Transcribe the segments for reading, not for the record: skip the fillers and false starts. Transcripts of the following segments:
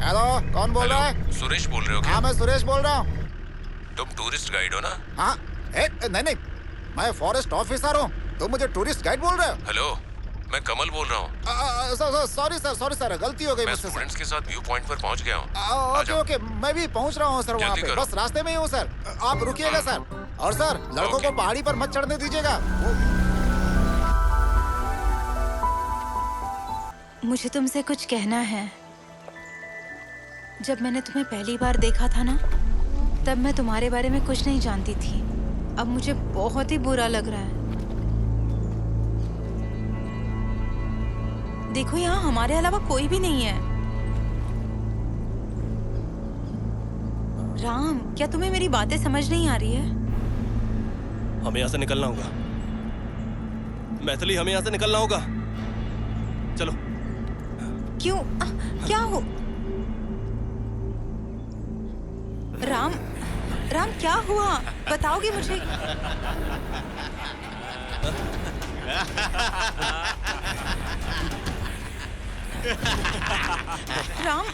Hello, कौन बोल रहा है? सुरेश बोल रहे हो क्या? हाँ, मैं सुरेश बोल रहा हूँ। तुम टूरिस्ट गाइड हो ना? हाँ, नहीं नहीं, मैं फॉरेस्ट ऑफिसर हूँ। तुम मुझे टूरिस्ट गाइड बोल रहे हो? हेलो, मैं कमल बोल रहा हूँ। सॉरी सर, गलती हो गई मैं मुझसे स्टूडेंट्स के साथ व्यू पॉइंट पर पहुँच गया हूँ। आ ओके जाओ। ओके, मैं भी पहुँच रहा हूँ सर वहाँ जल्दी पे। करो। बस रास्ते में ही हूँ सर। आप रुकिएगा सर। और सर, लड़कों ओके। को पहाड़ी पर मत चढ़ने दीजिएगा। मुझे तुमसे कुछ कहना है। जब मैंने तुम्हें पहली बार देखा था ना, तब मैं तुम्हारे बारे में कुछ नहीं जानती थी। अब मुझे बहुत ही बुरा लग रहा है। देखो, यहाँ हमारे अलावा कोई भी नहीं है। राम, क्या तुम्हें मेरी बातें समझ नहीं आ रही है? हमें यहाँ से निकलना होगा। मैथिली, हमें यहाँ से निकलना होगा। चलो। क्यों? क्या हो? राम, राम क्या हुआ? बताओगे मुझे? राम,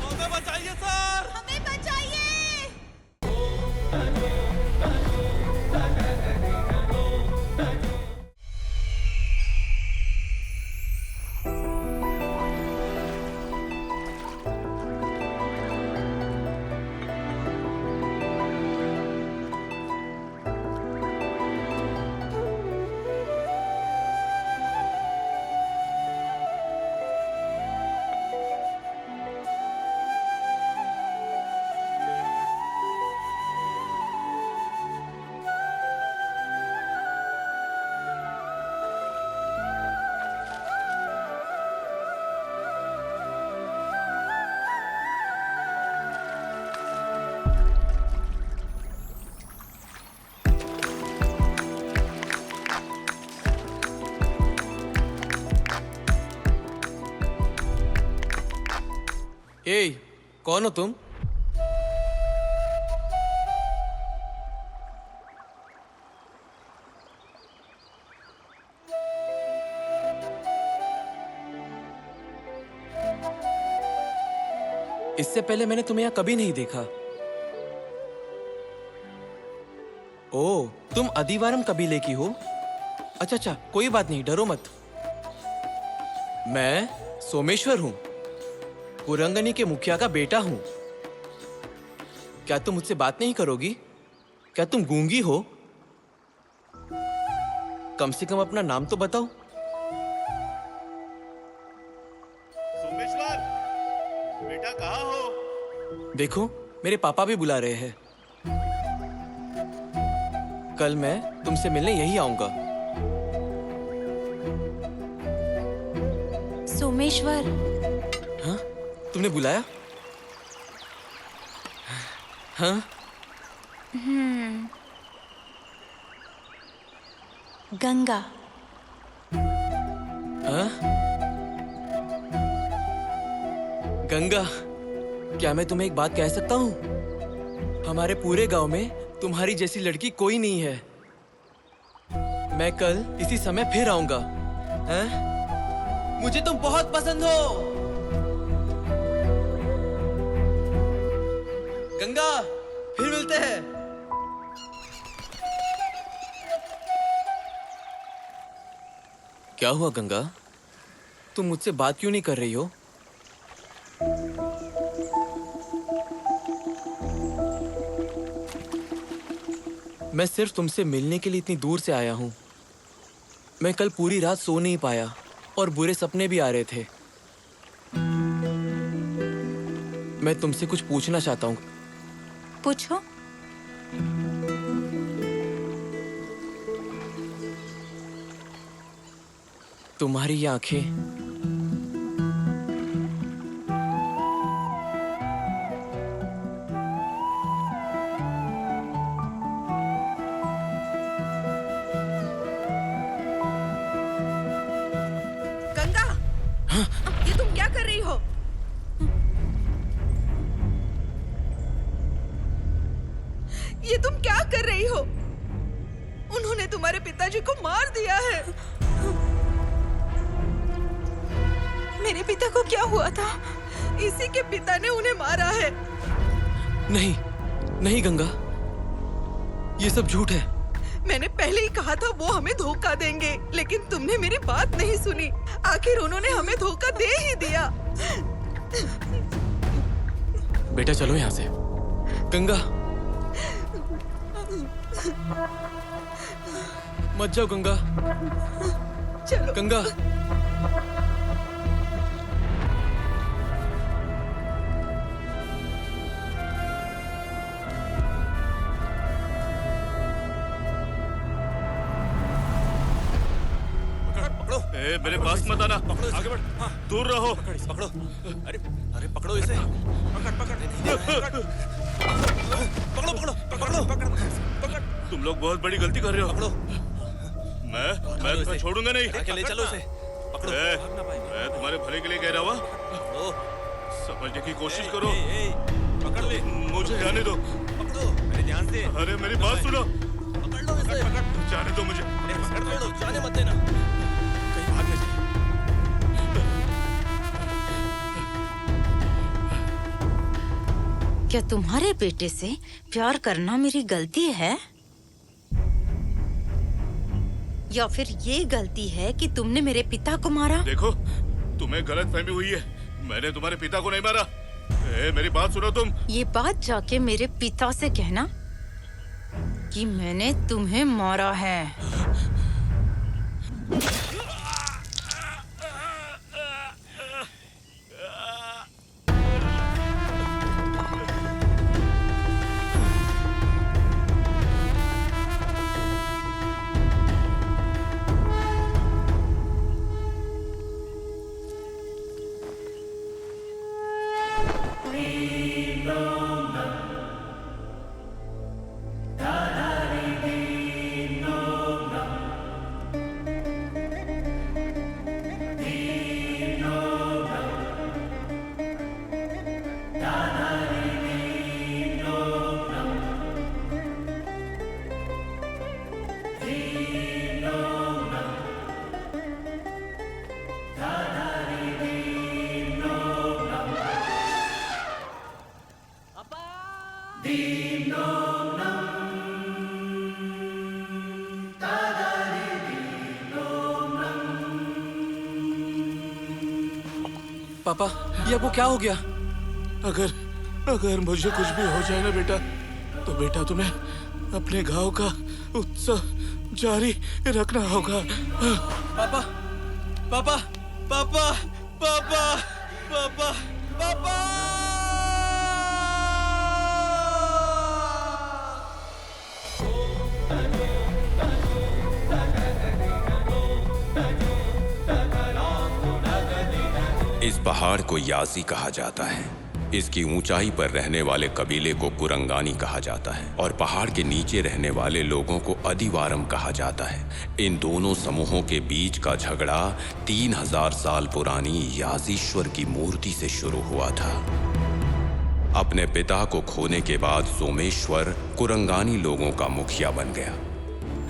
हमें बचाइए सर! हमें बचाइए! ए, कौन हो तुम? इससे पहले मैंने तुम्हें यहाँ कभी नहीं देखा। ओ, तुम अदिवारम कबीले की हो? अच्छा, कोई बात नहीं, डरो मत। मैं सोमेश्वर हूँ, पुरंगनी के मुखिया का बेटा हूं। क्या तुम मुझसे बात नहीं करोगी? क्या तुम गूंगी हो? कम से कम अपना नाम तो बताओ। सोमेश्वर, बेटा कहाँ हो? देखो, मेरे पापा भी बुला रहे हैं। कल मैं तुमसे मिलने यही आऊंगा। सोमेश्वर, हाँ? तुमने बुलाया? हाँ? गंगा। हाँ? गंगा, क्या मैं तुम्हें एक बात कह सकता हूँ? हमारे पूरे गांव में तुम्हारी जैसी लड़की कोई नहीं है। मैं कल इसी समय फिर आऊंगा। हैं? मुझे तुम बहुत पसंद हो। गंगा, फिर मिलते हैं। क्या हुआ गंगा? तुम मुझसे बात क्यों नहीं कर रही हो? मैं सिर्फ तुमसे मिलने के लिए इतनी दूर से आया हूं। मैं कल पूरी रात सो नहीं पाया और बुरे सपने भी आ रहे थे। मैं तुमसे कुछ पूछना चाहता हूं। पूछो। तुम्हारी ये आंखें गंगा, ये तुम क्या कर रही हो? ये तुम क्या कर रही हो? उन्होंने तुम्हारी हमारे पिताजी को मार दिया है। मेरे पिता को क्या हुआ था? इसी के पिता ने उन्हें मारा है। नहीं, नहीं गंगा, ये सब झूठ है। मैंने पहले ही कहा था वो हमें धोखा देंगे, लेकिन तुमने मेरी बात नहीं सुनी। आखिर उन्होंने हमें धोखा दे ही दिया। बेटा चलो यहाँ से। गंगा मत जाओ गंगा। चलो गंगा ए, मेरे पास मत आना। आगे बढ़। दूर रहो। पकड़ो। अरे अरे पकड़ो इसे। पकड़ो। तुम लोग बहुत बड़ी गलती कर रहे हो। पकड़ो। मैं तुम्हें छोड़ूंगा नहीं। ले चलो इसे। पकड़ो। मैं तुम्हारे भले के लिए कह रहा हूँ। समझने की कोशिश करो। पकड़ ले। मुझे जाने दो। पकड़ो। मेरे ध्यान से। अरे मेरी बात सुनो। पकड़ लो इसे। जाने दो मुझे। पकड़ लो। जाने मत देना। कहीं भाग न जाए। क्या तुम्हारे बेटे से प्यार करना मेरी गलती है? या फिर ये गलती है कि तुमने मेरे पिता को मारा? देखो, तुम्हें गलतफहमी हुई है। मैंने तुम्हारे पिता को नहीं मारा। मेरी बात सुनो तुम। ये बात जाके मेरे पिता से कहना कि मैंने तुम्हें मारा है। पापा, ये आपको क्या हो गया? अगर मुझे कुछ भी हो जाए ना बेटा, तो बेटा तुम्हें अपने घाव का उत्सव जारी रखना होगा। पापा, पापा, पापा, पापा, पापा, पापा। इस पहाड़ को याजी कहा जाता है। इसकी ऊंचाई पर रहने वाले कबीले को कुरंगानी कहा जाता है और पहाड़ के नीचे रहने वाले लोगों को अदिवारम कहा जाता है। इन दोनों समूहों के बीच का झगड़ा 3000 साल पुरानी याजीश्वर की मूर्ति से शुरू हुआ था। अपने पिता को खोने के बाद सोमेश्वर कुरंगानी लोगों का मुखिया बन गया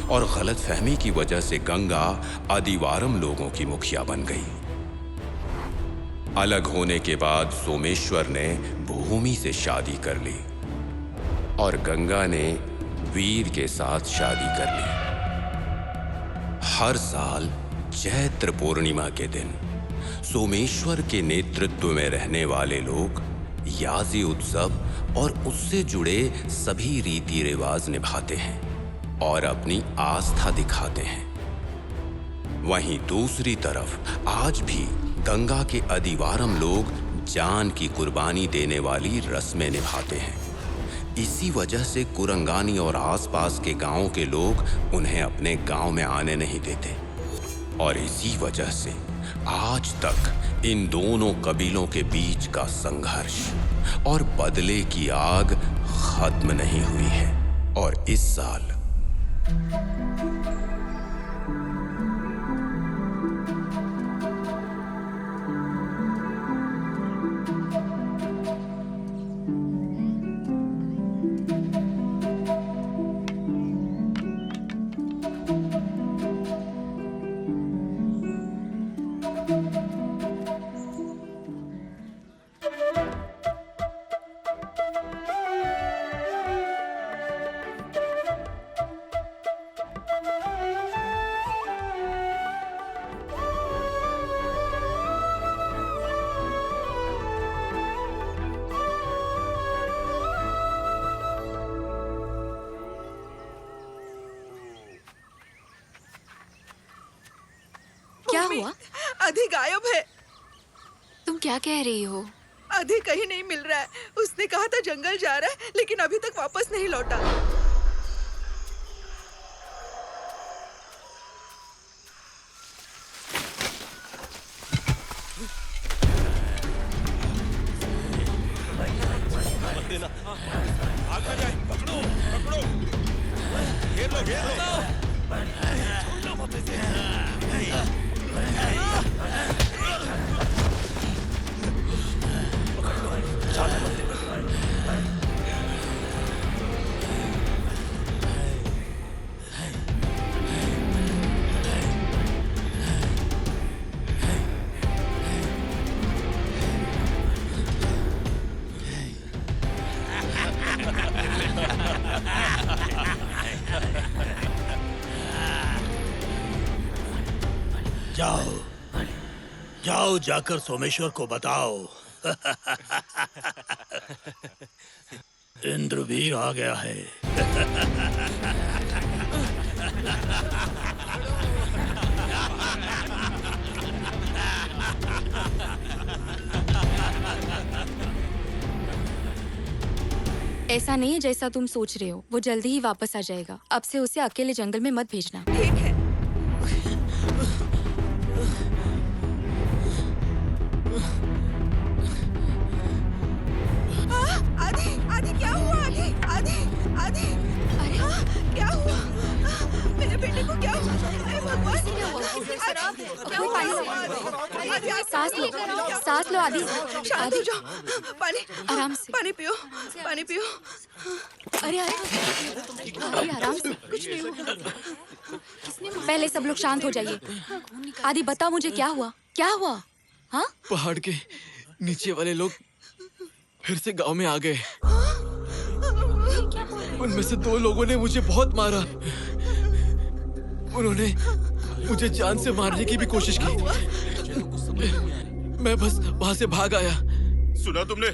और गलतफहमी की वजह से गंगा अदिवारम लोगों की मुखिया बन गई। अलग होने के बाद सोमेश्वर ने भूमि से शादी कर ली और गंगा ने वीर के साथ शादी कर ली। हर साल चैत्र पूर्णिमा के दिन सोमेश्वर के नेतृत्व में रहने वाले लोग याजी उत्सव और उससे जुड़े सभी रीति रिवाज निभाते हैं और अपनी आस्था दिखाते हैं। वहीं दूसरी तरफ आज भी गंगा के अदिवारम लोग जान की कुर्बानी देने वाली रस्में निभाते हैं। इसी वजह से कुरंगानी और आसपास के गांवों के लोग उन्हें अपने गांव में आने नहीं देते और इसी वजह से आज तक इन दोनों कबीलों के बीच का संघर्ष और बदले की आग खत्म नहीं हुई है। और इस साल मम्मी, हुआ? आधी गायब है। तुम क्या कह रही हो? आधी कहीं नहीं मिल रहा है। उसने कहा था जंगल जा रहा है, लेकिन अभी तक वापस नहीं लौटा। जाओ जाओ, जाकर सोमेश्वर को बताओ इंद्रवीर आ गया है। ऐसा नहीं है जैसा तुम सोच रहे हो। वो जल्दी ही वापस आ जाएगा। अब से उसे अकेले जंगल में मत भेजना। ठीक है। आधी आधी क्या हुआ? आधी आधी आधी अरे क्या हुआ? मेरे बेटे को क्या हुआ? अरे भगवान, सांस लो आदि। शांत हो जाओ। पानी आराम से। पानी पियो, पानी पियो। अरे अरे आराम से, कुछ नहीं हुआ। पहले सब लोग शांत हो जाइए। आदि बताओ मुझे क्या हुआ? क्या हुआ? हाँ, पहाड़ के नीचे वाले लोग फिर से गांव में आ गए। उनमें से 2 लोगों ने मुझे बहुत मारा। उन्होंने मुझे जान से मारने की भी कोशिश की। मैं बस वहां से भाग आया। सुना तुमने?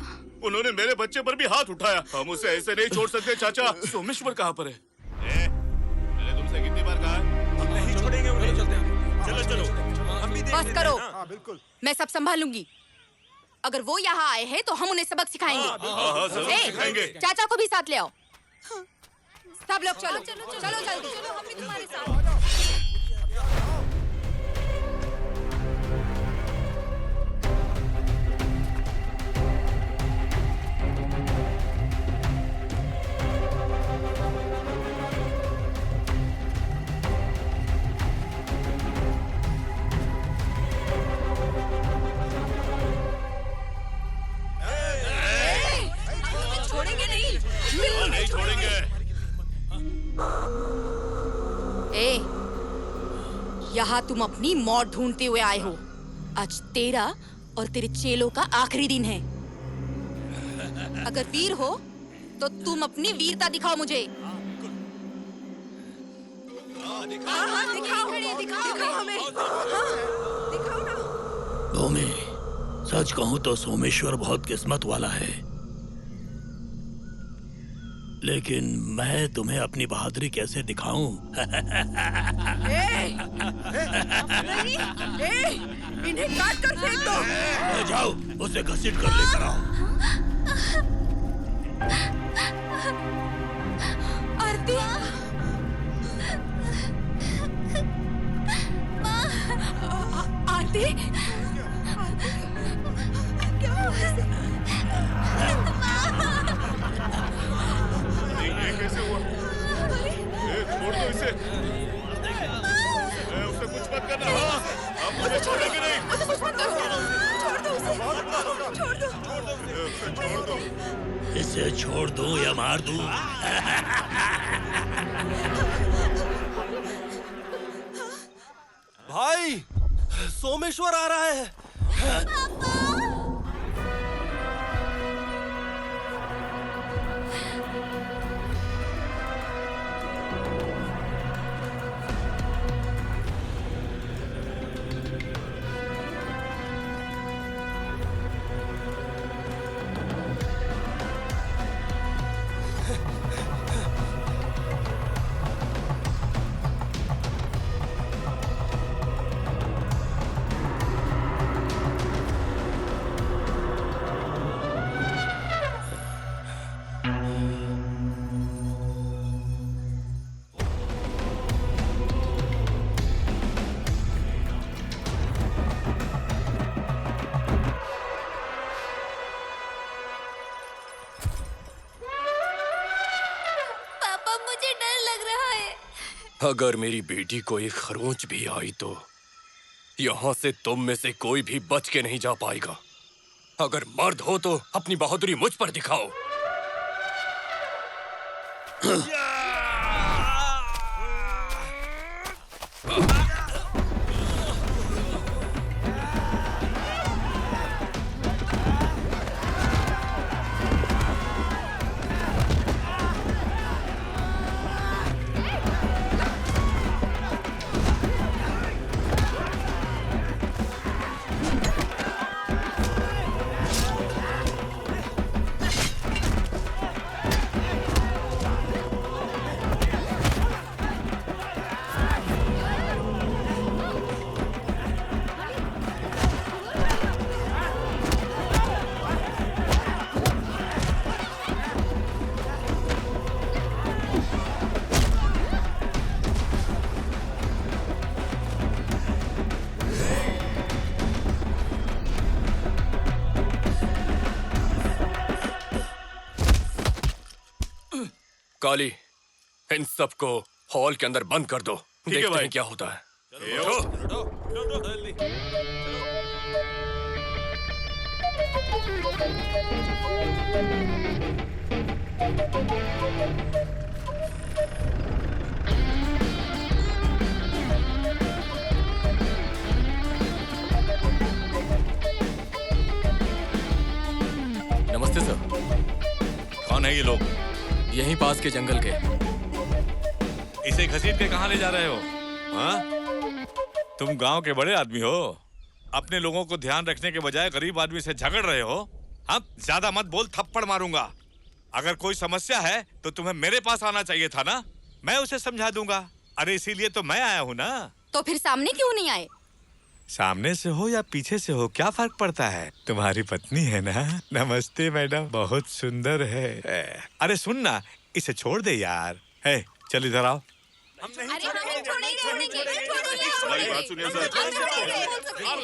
उन्होंने मेरे बच्चे पर भी हाथ उठाया। हम उसे ऐसे नहीं छोड़ सकते। चाचा, सोमेश्वर कहाँ पर है? मैंने तुमसे कितनी बार कहा है? हम नहीं छोड़ेंगे उन्हें। चलो चलो, बस करो। हाँ बिल्कुल। मैं सब संभालूंगी। अगर वो यहाँ आए हैं तो हम उन्हें सबक सिखाएंगे। हाँ जरूर ए, सिखाएंगे। चाचा को भी साथ ले आओ। सब लोग चलो चलो चलो जल्दी। चलो हम भी तुम्हारे साथ। छोड़ेंगे नहीं। हाँ, नहीं छोड़ेंगे। ए, यहाँ तुम अपनी मौत ढूंढते हुए आए हो। आज तेरा और तेरे चेलों का आखिरी दिन है। अगर वीर हो तो तुम अपनी वीरता दिखाओ मुझे। हाँ, दिखाओ हमें। हाँ, दिखाओ ना। भूमि, सच कहूं तो सोमेश्वर बहुत किस्मत वाला है, लेकिन मैं तुम्हें अपनी बहादुरी कैसे दिखाऊं? नहीं, इन्हें काट कर फेंक दो। जाओ, उसे घसीट कर लेकर आओ। आरती, आरती, क्या हुआ? ये कैसे हुआ? छोड़ दो इसे। उसे कुछ मत करना। हाँ, हम उसे छोड़ेंगे नहीं। छोड़ दो उसे। छोड़ दो। उसे छोड़ दो। इसे छोड़ दूं या मार दूं? भाई, सोमेश्वर आ रहा है। अगर मेरी बेटी को एक खरोंच भी आई तो यहाँ से तुम में से कोई भी बच के नहीं जा पाएगा। अगर मर्द हो तो अपनी बहादुरी मुझ पर दिखाओ। काली, इन सबको हॉल के अंदर बंद कर दो। देखते हैं क्या होता है। नमस्ते सर। कौन है ये लोग? यहीं पास के जंगल के। इसे घसीट के कहाँ ले जा रहे हो? हाँ? तुम गांव के बड़े आदमी हो, अपने लोगों को ध्यान रखने के बजाय गरीब आदमी से झगड़ रहे हो। हाँ, ज्यादा मत बोल, थप्पड़ मारूंगा। अगर कोई समस्या है तो तुम्हें मेरे पास आना चाहिए था ना, मैं उसे समझा दूंगा। अरे इसीलिए तो मैं आया हूँ ना। तो फिर सामने क्यों नहीं आए? सामने से हो या पीछे से हो क्या फर्क पड़ता है? तुम्हारी पत्नी है ना। नमस्ते मैडम, बहुत सुंदर है। अरे सुन ना, इसे छोड़ दे यार। है, चल इधर आओ।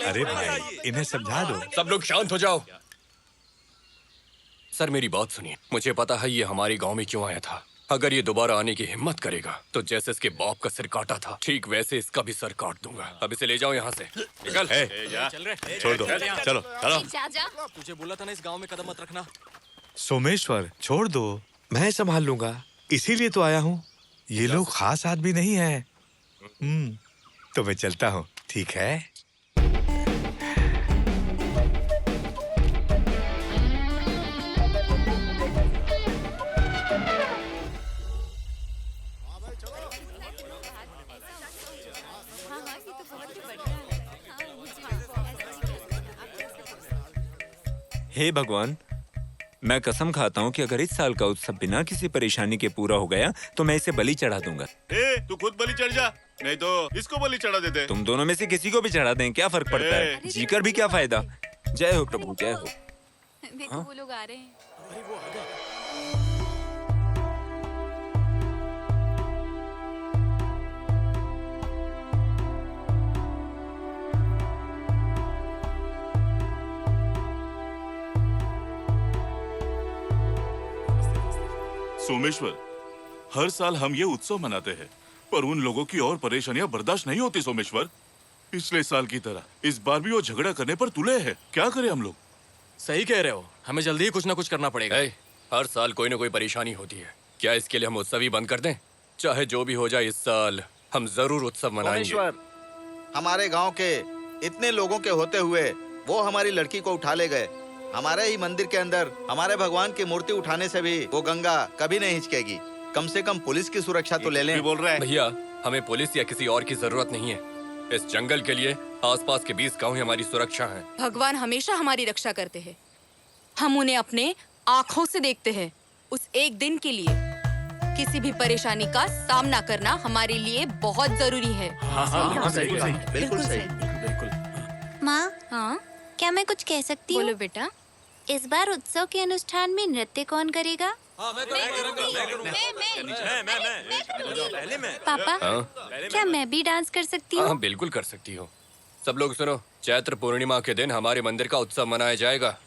अरे भाई, इन्हें समझा दो। सब लोग शांत हो जाओ। सर मेरी बात सुनिए, मुझे पता है ये हमारे गांव में क्यों आया था। अगर ये दोबारा आने की हिम्मत करेगा तो जैसे इसके बाप का सिर काटा था, ठीक वैसे इसका भी सर काट दूंगा। अब इसे ले जाओ यहाँ से। निकल। चल रहे। छोड़ दो, चलो चलो। जा। तुझे बोला था ना इस गांव में कदम मत रखना। सोमेश्वर, छोड़ दो, मैं संभाल लूंगा। इसीलिए तो आया हूँ। ये लोग खास आदमी नहीं है। तो मैं चलता हूँ, ठीक है? हे भगवान, मैं कसम खाता हूँ कि अगर इस साल का उत्सव बिना किसी परेशानी के पूरा हो गया तो मैं इसे बलि चढ़ा दूंगा। तू खुद बलि चढ़ जा, नहीं तो इसको बलि चढ़ा देते। तुम दोनों में से किसी को भी चढ़ा दें, क्या फर्क पड़ता है? जीकर भी क्या फायदा। जय हो प्रभु, जय हो। देखो वो लोग आ रहे हैं। सोमेश्वर, हर साल हम ये उत्सव मनाते हैं, पर उन लोगों की और परेशानियां बर्दाश्त नहीं होती। सोमेश्वर, पिछले साल की तरह इस बार भी वो झगड़ा करने पर तुले हैं। क्या करें हम लोग? सही कह रहे हो, हमें जल्दी ही कुछ ना कुछ करना पड़ेगा। हर साल कोई ना कोई परेशानी होती है, क्या इसके लिए हम उत्सव ही बंद कर दें? चाहे जो भी हो जाए, इस साल हम जरूर उत्सव मनाएंगे। हमारे गांव के इतने लोगों के होते हुए वो हमारी लड़की को उठा ले गए। हमारे ही मंदिर के अंदर हमारे भगवान की मूर्ति उठाने से भी वो गंगा कभी नहीं हिचकेगी। कम से कम पुलिस की सुरक्षा तो ले लें। बोल रहा है भैया, हमें पुलिस या किसी और की जरूरत नहीं है। इस जंगल के लिए आसपास के 20 गांव ही हमारी सुरक्षा है। भगवान हमेशा हमारी रक्षा करते हैं, हम उन्हें अपने आँखों से देखते हैं। उस एक दिन के लिए किसी भी परेशानी का सामना करना हमारे लिए बहुत जरूरी है। बिल्कुल सही। माँ, हाँ, क्या मैं कुछ कह सकती हूँ? बोलो बेटा। इस बार उत्सव के अनुष्ठान में नृत्य कौन करेगा? पापा, क्या मैं भी डांस कर सकती हूँ? हाँ, बिल्कुल कर सकती हो। सब लोग सुनो, चैत्र पूर्णिमा के दिन हमारे मंदिर का उत्सव मनाया जाएगा।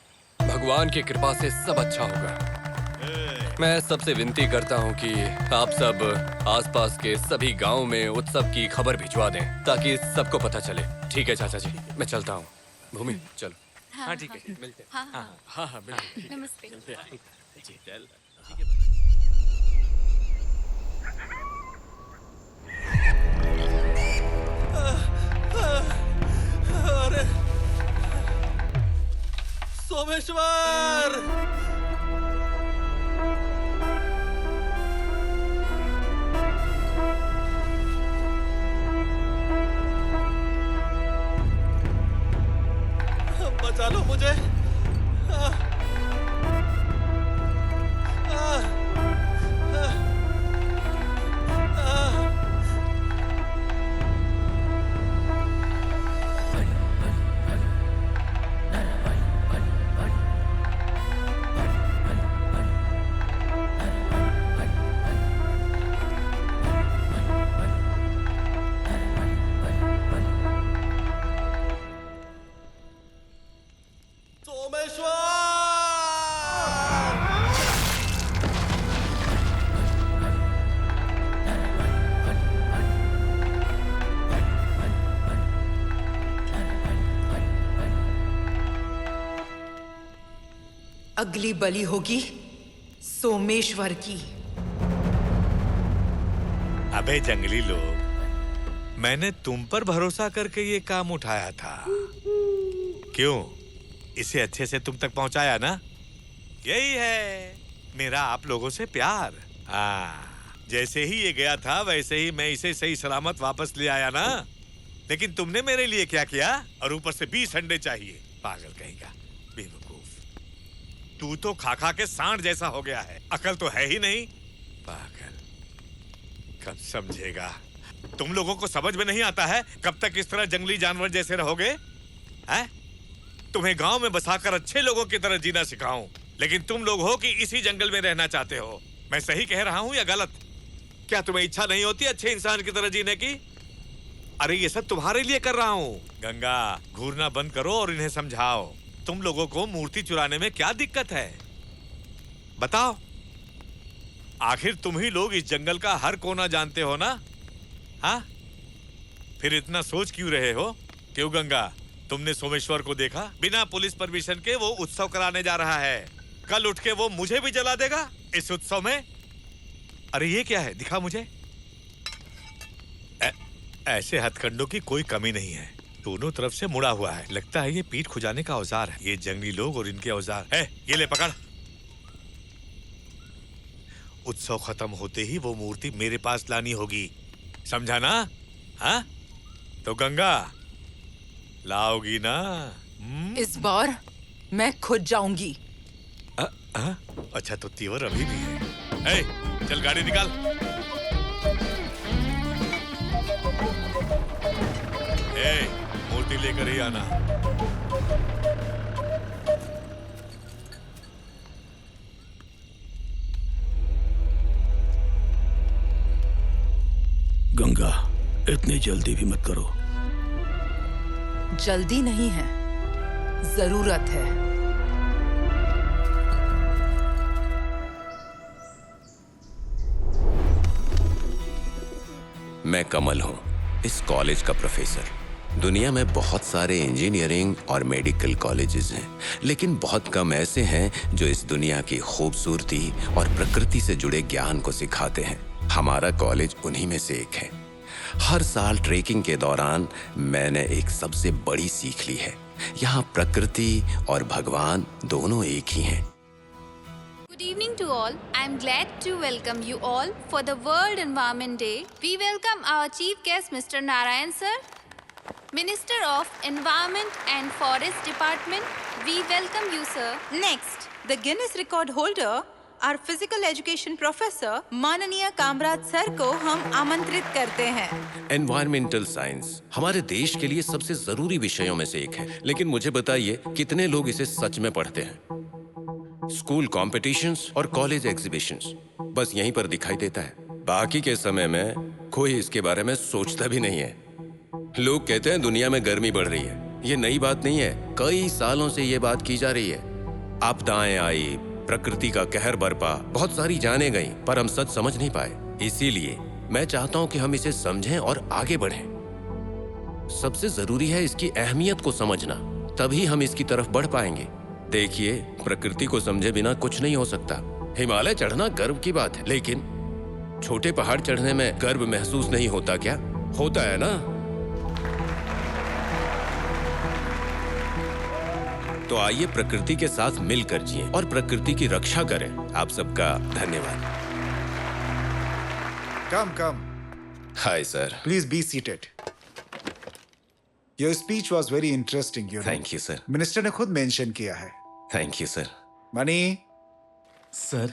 भगवान की कृपा से सब अच्छा होगा। मैं सबसे विनती करता हूँ कि आप सब आसपास के सभी गांव में उत्सव की खबर भिजवा दें ताकि सबको पता चले। ठीक है चाचा जी, मैं चलता हूँ। भूमि चलो। हाँ ठीक है, मिलते हैं। हाँ हाँ हाँ हाँ बिल्कुल। नमस्ते। अरे सोमेश्वर, बचा लो मुझे। अगली बलि होगी सोमेश्वर की। अबे जंगली लोग, मैंने तुम पर भरोसा करके ये काम उठाया था। क्यों? इसे अच्छे से तुम तक पहुंचाया ना? यही है मेरा आप लोगों से प्यार। जैसे ही ये गया था वैसे ही मैं इसे सही सलामत वापस ले आया ना। लेकिन तुमने मेरे लिए क्या किया? और ऊपर से 20 अंडे चाहिए। पागल कहेगा, बेवकूफ। तू तो खा खा के सांड जैसा हो गया है, अकल तो है ही नहीं। पागल, कब समझेगा? तुम लोगों को समझ में नहीं आता है कब तक इस तरह जंगली जानवर जैसे रहोगे? हैं? तुम्हें गांव में बसाकर अच्छे लोगों की तरह जीना सिखाऊं, लेकिन तुम लोग हो कि इसी जंगल में रहना चाहते हो। मैं सही कह रहा हूं या गलत? क्या तुम्हें इच्छा नहीं होती अच्छे इंसान की तरह जीने की? अरे ये सब तुम्हारे लिए कर रहा हूं। गंगा, घूरना बंद करो और इन्हें समझाओ। तुम लोगों को मूर्ति चुराने में क्या दिक्कत है? बताओ। आखिर तुम ही लोग इस जंगल का हर कोना जानते हो ना? हाँ? फिर इतना सोच क्यों रहे हो? क्यों गंगा, तुमने सोमेश्वर को देखा? बिना पुलिस परमिशन के वो उत्सव कराने जा रहा है। कल उठ के वो मुझे भी जला देगा इस उत्सव में। अरे ये क्या है, दिखा मुझे। ऐसे हथकंडों की कोई कमी नहीं है, दोनों तरफ से मुड़ा हुआ है। लगता है ये पीठ खुजाने का औजार है। ये जंगली लोग और इनके औजार है। ये ले पकड़। उत्सव खत्म होते ही वो मूर्ति मेरे पास लानी होगी, समझा ना? हाँ? तो गंगा लाओगी ना? इस बार मैं खुद जाऊंगी। अच्छा तो तीवर अभी भी है। चल गाड़ी निकाल। मूर्ति लेकर ही आना। गंगा, इतनी जल्दी भी मत करो। जल्दी नहीं है, जरूरत है। मैं कमल हूँ, इस कॉलेज का प्रोफेसर। दुनिया में बहुत सारे इंजीनियरिंग और मेडिकल कॉलेजेस हैं, लेकिन बहुत कम ऐसे हैं जो इस दुनिया की खूबसूरती और प्रकृति से जुड़े ज्ञान को सिखाते हैं। हमारा कॉलेज उन्हीं में से एक है। हर साल ट्रेकिंग के दौरान मैंने एक सबसे बड़ी सीख ली है। यहाँ प्रकृति और भगवान दोनों एक ही हैं। Good evening to all. I am glad to welcome you all for the World Environment Day. We welcome our chief guest, Mr. Narayan sir, Minister of Environment and Forest Department. We welcome you, sir. Next, the Guinness record holder, our physical education professor, माननीय Kamaraj sir को हम आमंत्रित करते हैं। Environmental science हमारे देश के लिए सबसे जरूरी विषयों में से एक है, लेकिन मुझे बताइए कितने लोग इसे सच में पढ़ते हैं? स्कूल कॉम्पिटिशन्स और कॉलेज एग्जीबिशंस बस यहीं पर दिखाई देता है। बाकी के समय में कोई इसके बारे में सोचता भी नहीं है। लोग कहते हैं दुनिया में गर्मी बढ़ रही है। ये नई बात नहीं है, कई सालों से ये बात की जा रही है। आपदाएं आई, प्रकृति का कहर बरपा, बहुत सारी जाने गई, पर हम सच समझ नहीं पाए। इसीलिए मैं चाहता हूँ कि हम इसे समझें और आगे बढ़ें। सबसे जरूरी है इसकी अहमियत को समझना, तभी हम इसकी तरफ बढ़ पाएंगे। देखिए, प्रकृति को समझे बिना कुछ नहीं हो सकता। हिमालय चढ़ना गर्व की बात है, लेकिन छोटे पहाड़ चढ़ने में गर्व महसूस नहीं होता क्या? होता है ना? तो आइए प्रकृति के साथ मिलकर जिएं और प्रकृति की रक्षा करें। आप सबका धन्यवाद। Come. Hi sir. Please be seated. Your speech was very interesting, you know. Thank you sir. Minister ने खुद मेंशन किया है। Thank you sir. Money, sir,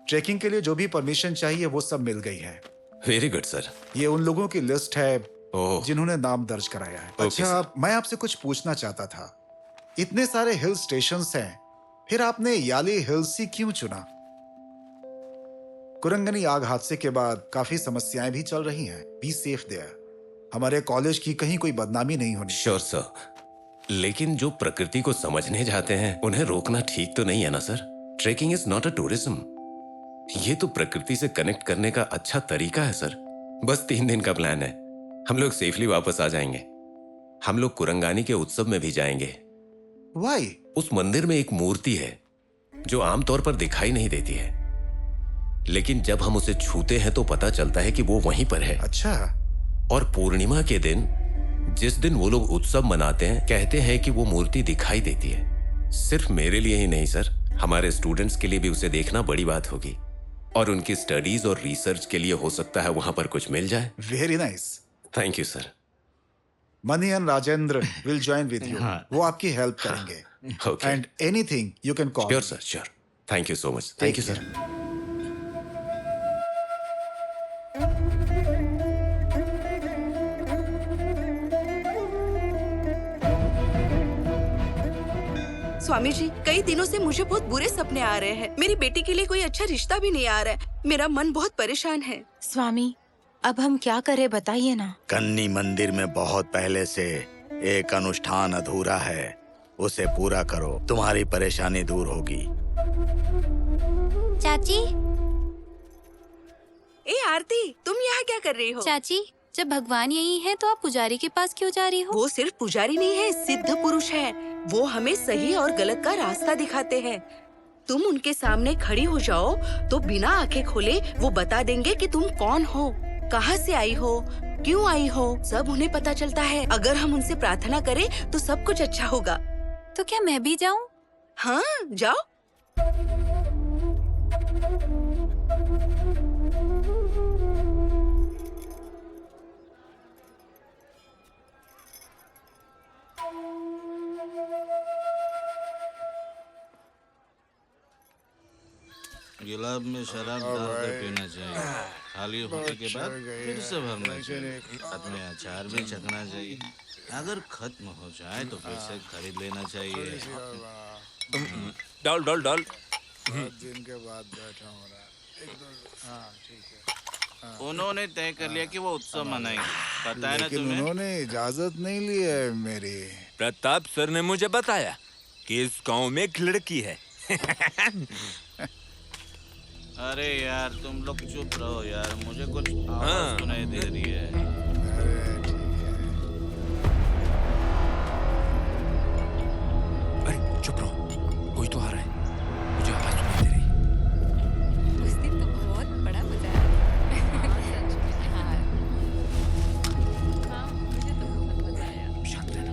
trekking के लिए जो भी परमिशन चाहिए वो सब मिल गई है। Very good sir. ये उन लोगों की लिस्ट है ओह, जिन्होंने नाम दर्ज कराया है। ओके अच्छा, मैं आपसे कुछ पूछना चाहता था। इतने सारे हिल स्टेशंस हैं, फिर आपने याली हिल्स ही क्यों चुना? कुरंगनी आग हादसे के बाद काफी समस्याएं भी चल रही हैं। Be safe there. हमारे कॉलेज की कहीं कोई बदनामी नहीं होनी। श्योर सर, लेकिन जो प्रकृति को समझने जाते हैं उन्हें रोकना ठीक तो नहीं है ना sir? Trekking is not a tourism. ये तो प्रकृति से कनेक्ट करने का अच्छा तरीका है सर। बस 3 दिन का प्लान है, हम लोग सेफली वापस आ जाएंगे। हम लोग कुरंगानी के उत्सव में भी जाएंगे। Why? उस मंदिर में एक मूर्ति है जो आमतौर पर दिखाई नहीं देती है, लेकिन जब हम उसे छूते हैं तो पता चलता है कि वो वहीं पर है। अच्छा। और पूर्णिमा के दिन, जिस दिन वो लोग उत्सव मनाते हैं, कहते हैं कि वो मूर्ति दिखाई देती है। सिर्फ मेरे लिए ही नहीं सर, हमारे स्टूडेंट्स के लिए भी उसे देखना बड़ी बात होगी, और उनकी स्टडीज और रिसर्च के लिए हो सकता है वहां पर कुछ मिल जाए। Very nice. Thank you sir. Mani and Rajendra will join with you. वो आपकी हेल्प करेंगे। Okay. And anything you can call. Sure sir, sure. Thank you so much. Thank you sir. Swami ji, कई दिनों से मुझे बहुत बुरे सपने आ रहे हैं। मेरी बेटी के लिए कोई अच्छा रिश्ता भी नहीं आ रहा है। मेरा मन बहुत परेशान है। स्वामी, अब हम क्या करें बताइए ना। कन्नी मंदिर में बहुत पहले से एक अनुष्ठान अधूरा है, उसे पूरा करो, तुम्हारी परेशानी दूर होगी। चाची। ए आरती, तुम यहाँ क्या कर रही हो? चाची, जब भगवान यही है तो आप पुजारी के पास क्यों जा रही हो? वो सिर्फ पुजारी नहीं है, सिद्ध पुरुष है। वो हमें सही और गलत का रास्ता दिखाते हैं। तुम उनके सामने खड़ी हो जाओ तो बिना आंखें खोले वो बता देंगे कि तुम कौन हो, कहाँ से आई हो, क्यों आई हो, सब उन्हें पता चलता है। अगर हम उनसे प्रार्थना करें तो सब कुछ अच्छा होगा। तो क्या मैं भी जाऊँ? हाँ, जाओ। गिलास में शराब डाल कर पीना चाहिए। खाली होने के बाद फिर से भरना चाहिए। साथ में अचार भी चखना चाहिए। अगर खत्म हो जाए तो फिर से खरीद लेना चाहिए। डाल डाल डाल। दिन के बाद बैठा हो रहा है। ठीक है। उन्होंने तय कर लिया कि वो उत्सव मनाएंगे, पता है ना तुम्हें? उन्होंने इजाजत नहीं ली है मेरी। प्रताप सर ने मुझे बताया कि इस गांव में एक लड़की है। अरे यार तुम लोग चुप रहो यार, मुझे कुछ आवाज सुनाई दे रही है। अरे चुप रहो, कोई तो आ रहा है, मुझे आवाज सुनाई दे रही। उस दिन तो बहुत बड़ा मजा आया। शांत रहना।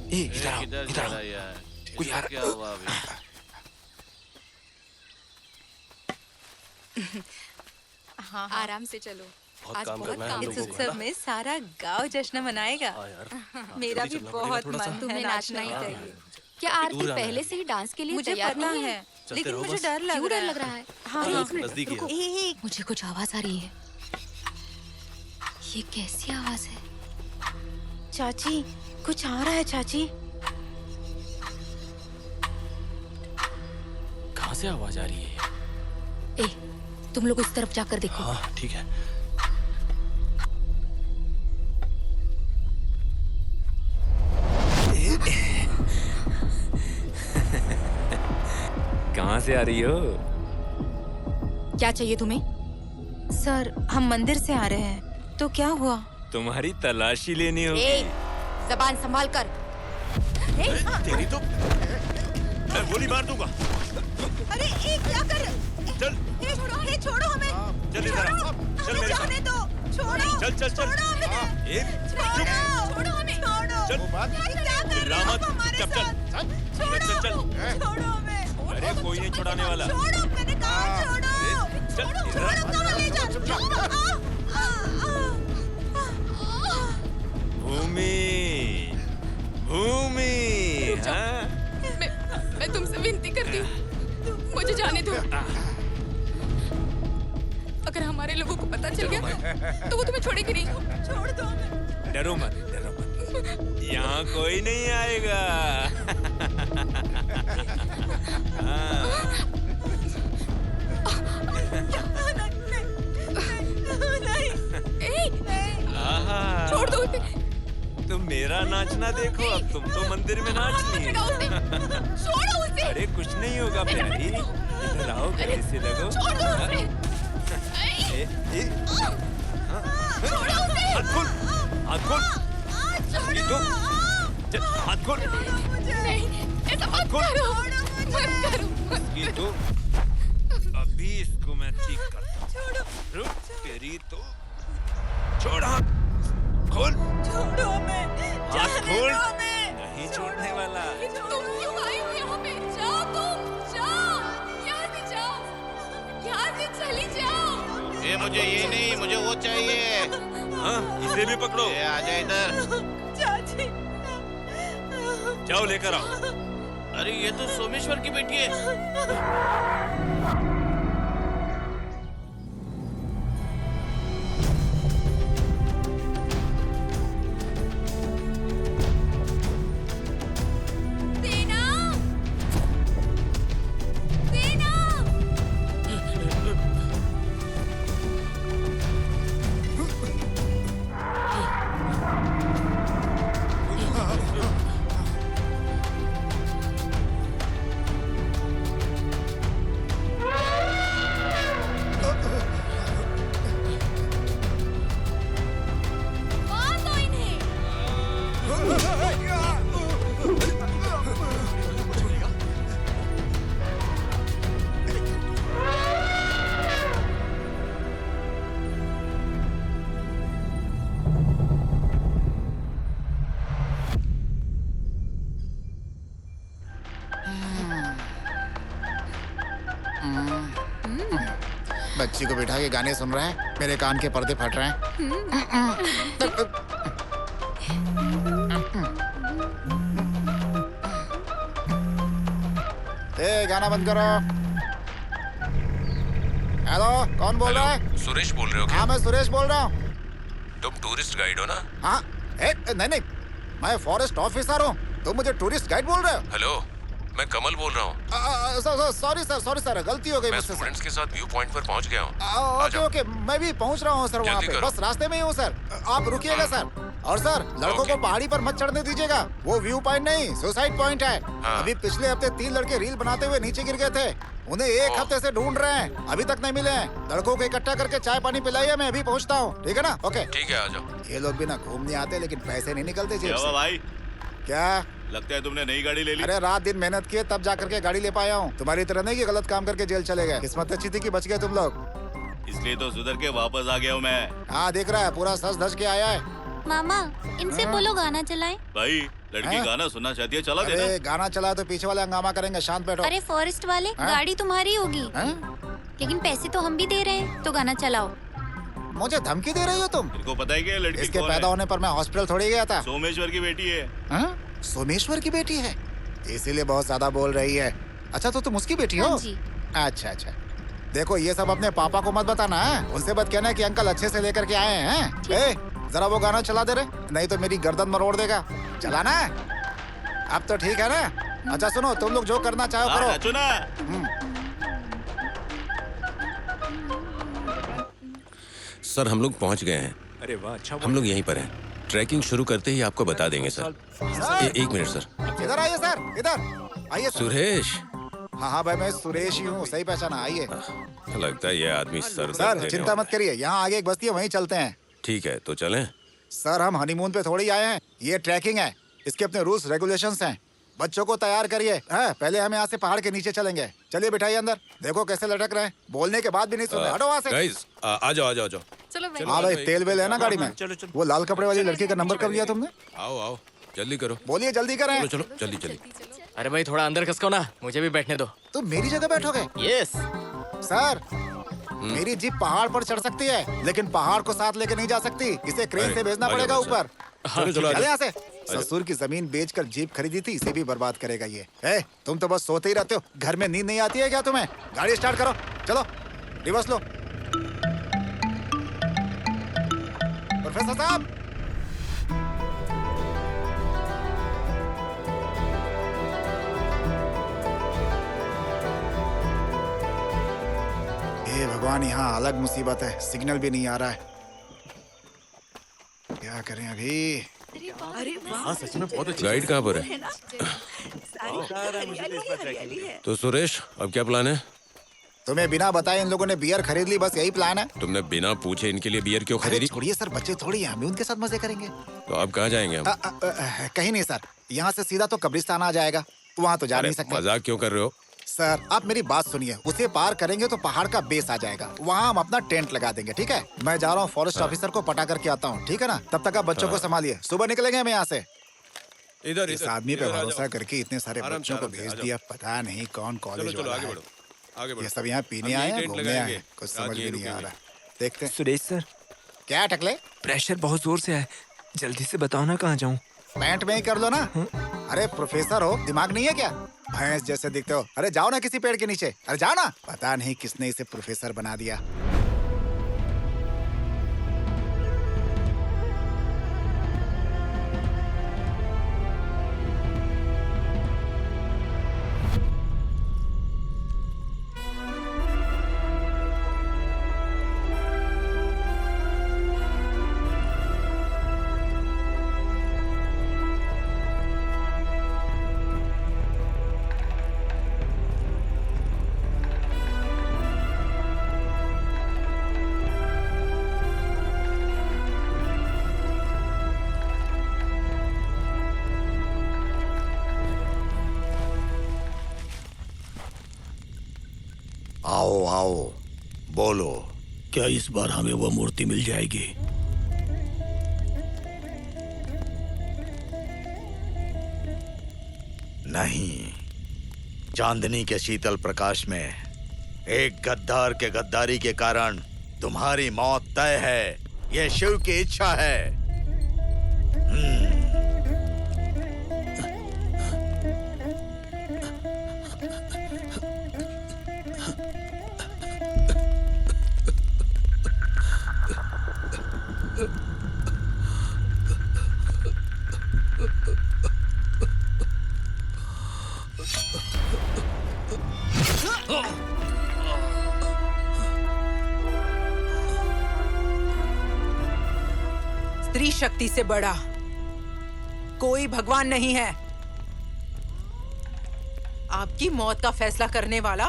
ए, इधर आओ, किधर इधर जा आओ। रहा है यार? कोई आ क्या रहा। हुआ अभी? हाँ, आराम से चलो। बहुत आज काम बहुत करना है हम काम इस लोगों को। उत्सव में सारा गांव जश्न मनाएगा। मेरा भी बहुत मन है तुम्हें नाचना ही का। चाहिए। क्या आरती पहले से ही डांस के लिए मुझे तैयार पता नहीं है, लेकिन रहो मुझे बस। डर लग क्यों रहा डर है। लग रहा है? हाँ, एक मिनट, नजदीक ही है। रुको। एक मुझे कुछ आवाज आ रही है। ये कैसी आवाज है? चाची, कुछ आ रहा है चाची। कहाँ से आवाज आ रही है? ए, तुम लोग उस तरफ जाकर देखो। हाँ ठीक है। से आ रही हो? क्या चाहिए तुम्हें? सर हम मंदिर से आ रहे हैं, तो क्या हुआ? तुम्हारी तलाशी लेनी होगी। ए, जबान संभाल कर। तेरी तो मैं गोली मार दूंगा। अरे क्या कर? चल छोड़ो हमें। चल इधर चल मेरे साथ। छोड़ो। चल चल चल छोड़ो हमें। चल चिल्ला मत, चुपचाप चल। चल चल छोड़ो हमें। अरे कोई नहीं छुड़ाने वाला। छोड़ो, मैंने कहा छोड़ो। चल छोड़ो, कहाँ ले जा? भूमि, भूमि, हाँ? मैं तुमसे विनती करती हूँ, मुझे जाने दो। अगर हमारे लोगों को पता चल गया तो वो तुम्हें छोड़ेगी नहीं। छोड़ दो हमें। डरो मत, डरो मत। यहाँ कोई नहीं आएगा। हाँ। आहा। छोड़ दो उसे। तुम मेरा नाचना देखो, अब तुम तो मंदिर में नाच लिए। छोड़ो उसे। अरे कुछ नहीं होगा प्यारी, इधर आओ, गले से लगो। छोड़ दो उसे। छोड़ो उसे। हाथ खोल, हाथ खोल। छोड़ो। चल, हाथ खोल। नहीं, ऐसा मत करो। मत करो। ये तो अभी इसको मैं ठीक करता हूँ। रुक, तेरी तो छोड़ हाथ। खोल। छोड़ो हमें। हाथ खोल। हमें। नहीं छोड़ने वाला। तुम क्यों आई हो यहाँ पे? जाओ तुम, जाओ। यहाँ से जाओ। यहाँ से चली जाओ। ये मुझे ये नहीं, मुझे वो चाहिए। हाँ, इसे भी पकड़ो। ये आ जा इधर। चाची। जाओ लेकर आओ। अरे ये तो सोमेश्वर की बेटी है। बच्ची को बिठा के गाने सुन रहे हैं, मेरे कान के पर्दे फट रहे हैं। ए, गाना बंद करो। हेलो, कौन बोल रहा है? सुरेश बोल रहे हो क्या? हाँ, मैं सुरेश बोल रहा हूँ। तुम टूरिस्ट गाइड हो ना? हाँ, नहीं, मैं फॉरेस्ट ऑफिसर हूँ। तुम मुझे टूरिस्ट गाइड बोल रहे हो? हेलो, मैं कमल बोल रहा हूँ। सॉरी सर, गलती हो गई मैं मुझसे सर। स्टूडेंट्स के साथ व्यू पॉइंट पर पहुँच गया हूँ। ओके, मैं भी पहुंच रहा हूँ सर वहाँ जल्दी पे। करो। बस रास्ते में ही हूँ सर, आप रुकिएगा सर। और सर, लड़कों को पहाड़ी पर मत चढ़ने दीजिएगा। वो व्यू पॉइंट नहीं, सुसाइड पॉइंट है। अभी पिछले हफ्ते 3 लड़के रील बनाते हुए नीचे गिर गए थे। उन्हें 1 हफ्ते से ढूंढ रहे हैं, अभी तक नहीं मिले हैं। लड़कों को इकट्ठा करके चाय पानी पिलाइए, मैं अभी पहुँचता हूँ। ठीक है ना? ओके। ठीक है, आ जाओ। ये लोग भी ना घूमने आते, लेकिन पैसे नहीं निकलते जेब से। भाई क्या लगता है तुमने नई गाड़ी ले ली? अरे रात दिन मेहनत किए तब जा करके गाड़ी ले पाया हूँ। तुम्हारी तरह नहीं कि गलत काम करके जेल चले गए। किस्मत अच्छी थी कि बच गए तुम लोग। इसलिए तो सुधर के वापस आ गया हूँ मैं। हाँ, देख रहा है, पूरा सज धज के आया है। मामा, इनसे बोलो गाना चलाएं। भाई लड़की हाँ? गाना सुनना चाहती है, चला अरे देना। गाना चला तो पीछे वाले हंगामा करेंगे, शांत बैठो। अरे फॉरेस्ट वाले, हाँ? गाड़ी तुम्हारी होगी, लेकिन पैसे तो हम भी दे रहे हैं, तो गाना चलाओ। मुझे धमकी दे रही हो तुम? इनको पता है क्या लड़की इसके कौन पैदा है? होने पर मैं हॉस्पिटल थोड़ी गया था। सोमेश्वर की बेटी है। हाँ? सोमेश्वर की बेटी है, इसीलिए बहुत ज्यादा बोल रही है। अच्छा, तो तुम उसकी बेटी हो? हाँ जी। अच्छा। देखो, ये सब अपने पापा को मत बताना है। उनसे मत कहना कि अंकल अच्छे से लेकर के आए हैं। जरा वो गाना चला दे रहे, नहीं तो मेरी गर्दन मरोड़ देगा। चलाना है? अब तो ठीक है ना? अच्छा सुनो, तुम लोग जो करना चाहो करो। नाचो ना। सर, हम लोग पहुँच गए हैं। अरे वाह, अच्छा। हम लोग यहीं पर हैं। ट्रैकिंग शुरू करते ही आपको बता देंगे सर। एक मिनट सर। इधर आइए सर, इधर आइए सर। सुरेश, हाँ हाँ भाई, मैं सुरेश ही हूँ, सही पहचाना। आइए लगता है ये आदमी सर दर्द सर, देने चिंता वाला मत करिए, यहाँ आगे एक बस्ती है, वहीं चलते हैं। है। ठीक है, तो चलें। सर, हम हनीमून पे थोड़ी आए हैं, ये ट्रैकिंग है, इसके अपने रूल्स रेगुलेशंस हैं। बच्चों को तैयार करिए। पहले हम यहाँ से पहाड़ के नीचे चलेंगे। चलिए बिठाइए अंदर। देखो कैसे लटक रहे हैं, बोलने के बाद भी नहीं सुन रहे। हटो वहाँ से। गाइस, आ जाओ आ जाओ आ जाओ। चलो भाई। हाँ भाई, तेल वेल है ना गाड़ी में? चलो चलो। वो लाल कपड़े वाली लड़की का नंबर कब लिया तुमने? आओ आओ, जल्दी करो। बोलिए जल्दी करें। चलो चलो, जल्दी जल्दी। अरे भाई थोड़ा अंदर खसको ना, मुझे भी बैठने दो। तो मेरी जगह बैठोगे? यस। सर, मेरी जीप पहाड़ पर चढ़ सकती है, लेकिन पहाड़ को साथ लेके नहीं जा सकती। इसे क्रेन से भेजना पड़ेगा ऊपर। चलो चलो, चले यहाँ से। ससुर की जमीन बेचकर जीप खरीदी थी, इसे भी बर्बाद करेगा ये। तुम तो बस सोते ही रहते हो, घर में नींद नहीं आती है क्या तुम्हें? गाड़ी स्टार्ट करो, चलो रिवर्स लो। प्रोफेसर साहब, हे भगवान, यहाँ अलग मुसीबत है, सिग्नल भी नहीं आ रहा है। क्या करें अभी? अरे हाँ सच में बहुत अच्छी। गाइड कहाँ पर है? तो सुरेश, अब क्या प्लान है? तुम्हें बिना बताए इन लोगों ने बियर खरीद ली, बस यही प्लान है। तुमने बिना पूछे इनके लिए बियर क्यों अरे खरीदी? छोड़िए सर, बच्चे थोड़ी हैं, हम भी उनके साथ मजे करेंगे। तो अब कहाँ जाएंगे हम? कहीं नहीं सर, यहाँ से सीधा तो कब्रिस्तान आ जाएगा, वहाँ तो जा अरे नहीं सकते। मजाक क्यों कर रहे हो? सर आप मेरी बात सुनिए, उसे पार करेंगे तो पहाड़ का बेस आ जाएगा, वहाँ हम अपना टेंट लगा देंगे। ठीक है, मैं जा रहा हूँ फॉरेस्ट ऑफिसर को पटा करके आता हूँ, ठीक है ना? तब तक आप बच्चों को संभालिए, सुबह निकलेंगे हम यहाँ से। इधर इस आदमी पे भरोसा करके इतने सारे बच्चों को भेज दिया, पता नहीं कौन कॉलेज वाला है। आगे बढ़ो। ये सब यहाँ पीने आए हैं, घूमने आए हैं, कुछ समझ भी नहीं आ रहा। देखते हैं। सुरेश सर, क्या टकले? प्रेशर बहुत जोर से है, जल्दी से बताओ ना कहाँ जाऊँ। पैंट में ही कर लो ना। अरे प्रोफेसर हो, दिमाग नहीं है क्या? भैंस जैसे दिखते हो। अरे जाओ ना किसी पेड़ के नीचे, अरे जाओ ना। पता नहीं किसने इसे प्रोफेसर बना दिया। आओ आओ, बोलो। क्या इस बार हमें वो मूर्ति मिल जाएगी? नहीं, चांदनी के शीतल प्रकाश में एक गद्दार के गद्दारी के कारण तुम्हारी मौत तय है। यह शिव की इच्छा है। स्त्री शक्ति से बड़ा कोई भगवान नहीं है। आपकी मौत का फैसला करने वाला